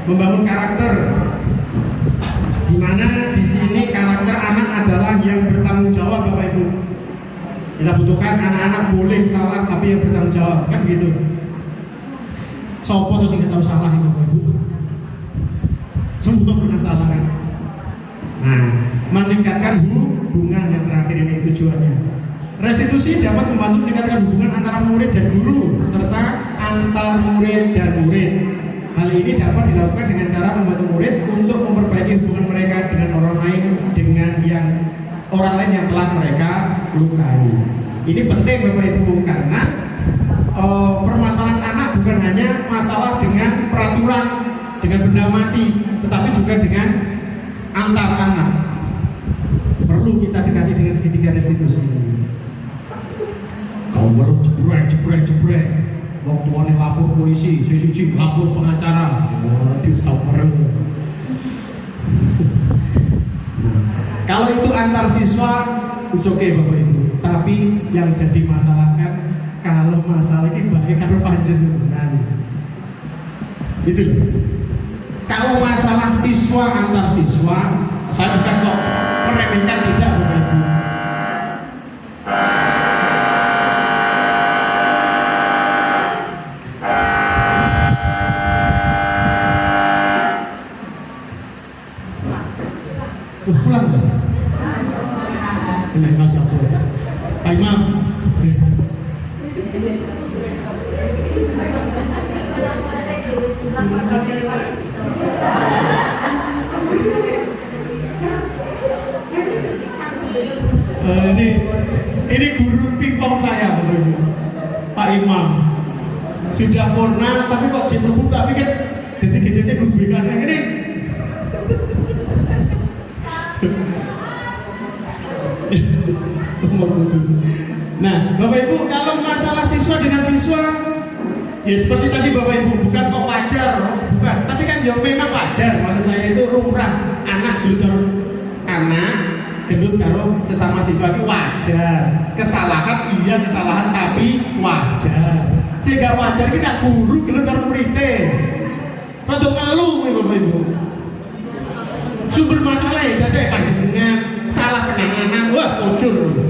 Membangun karakter, di mana di sini karakter anak adalah yang bertanggung jawab Bapak Ibu. Kita butuhkan anak-anak boleh salah tapi yang bertanggung jawab, kan gitu. Sopo terus nggak tahu salah ya Bapak Ibu. Semua pernah salah kan. Nah, meningkatkan hubungan yang terakhir ini tujuannya. Restitusi dapat membantu meningkatkan hubungan antara murid dan guru serta antar murid dan murid. Hal ini dapat dilakukan dengan cara membantu murid untuk memperbaiki hubungan mereka dengan orang lain yang telah mereka lukai. Ini penting Bapak Ibu karena permasalahan anak bukan hanya masalah dengan peraturan, dengan benda mati, tetapi juga dengan antar anak. Perlu kita dekati dengan segitiga restitusi. Kau belum jebrek. Waktu ini lapor polisi, sisi lapor pengacara, disaper. Kalau itu antar siswa, it's okay Bapak Ibu. Tapi yang jadi masalah kan kalau masalah ini baik kalau panjenengan. Itu loh. Kalau masalah siswa antar siswa, saya bukan kok meremehkan, tidak Bapak Ibu. Pulang dong. Ini baca pulang. Pak Imam. Ini guru pingpong saya Bapak Ibu. Pak Imam. Sudah purna tapi kok jemput tapi kan detik-detiknya guru BK ini. Nah, Bapak Ibu, kalau masalah siswa dengan siswa, ya seperti tadi Bapak Ibu, bukan kok wajar, bukan, tapi kan ya memang wajar. Maksud saya itu lumrah, anak gendut karo sesama siswa itu wajar. Kesalahan iya kesalahan tapi wajar. Sehingga wajar kita guru gendut karo muridé. Rada ngeluh Bapak Ibu. Sumber masalah ya dadi panjenengan salah penanganan, wah bocor.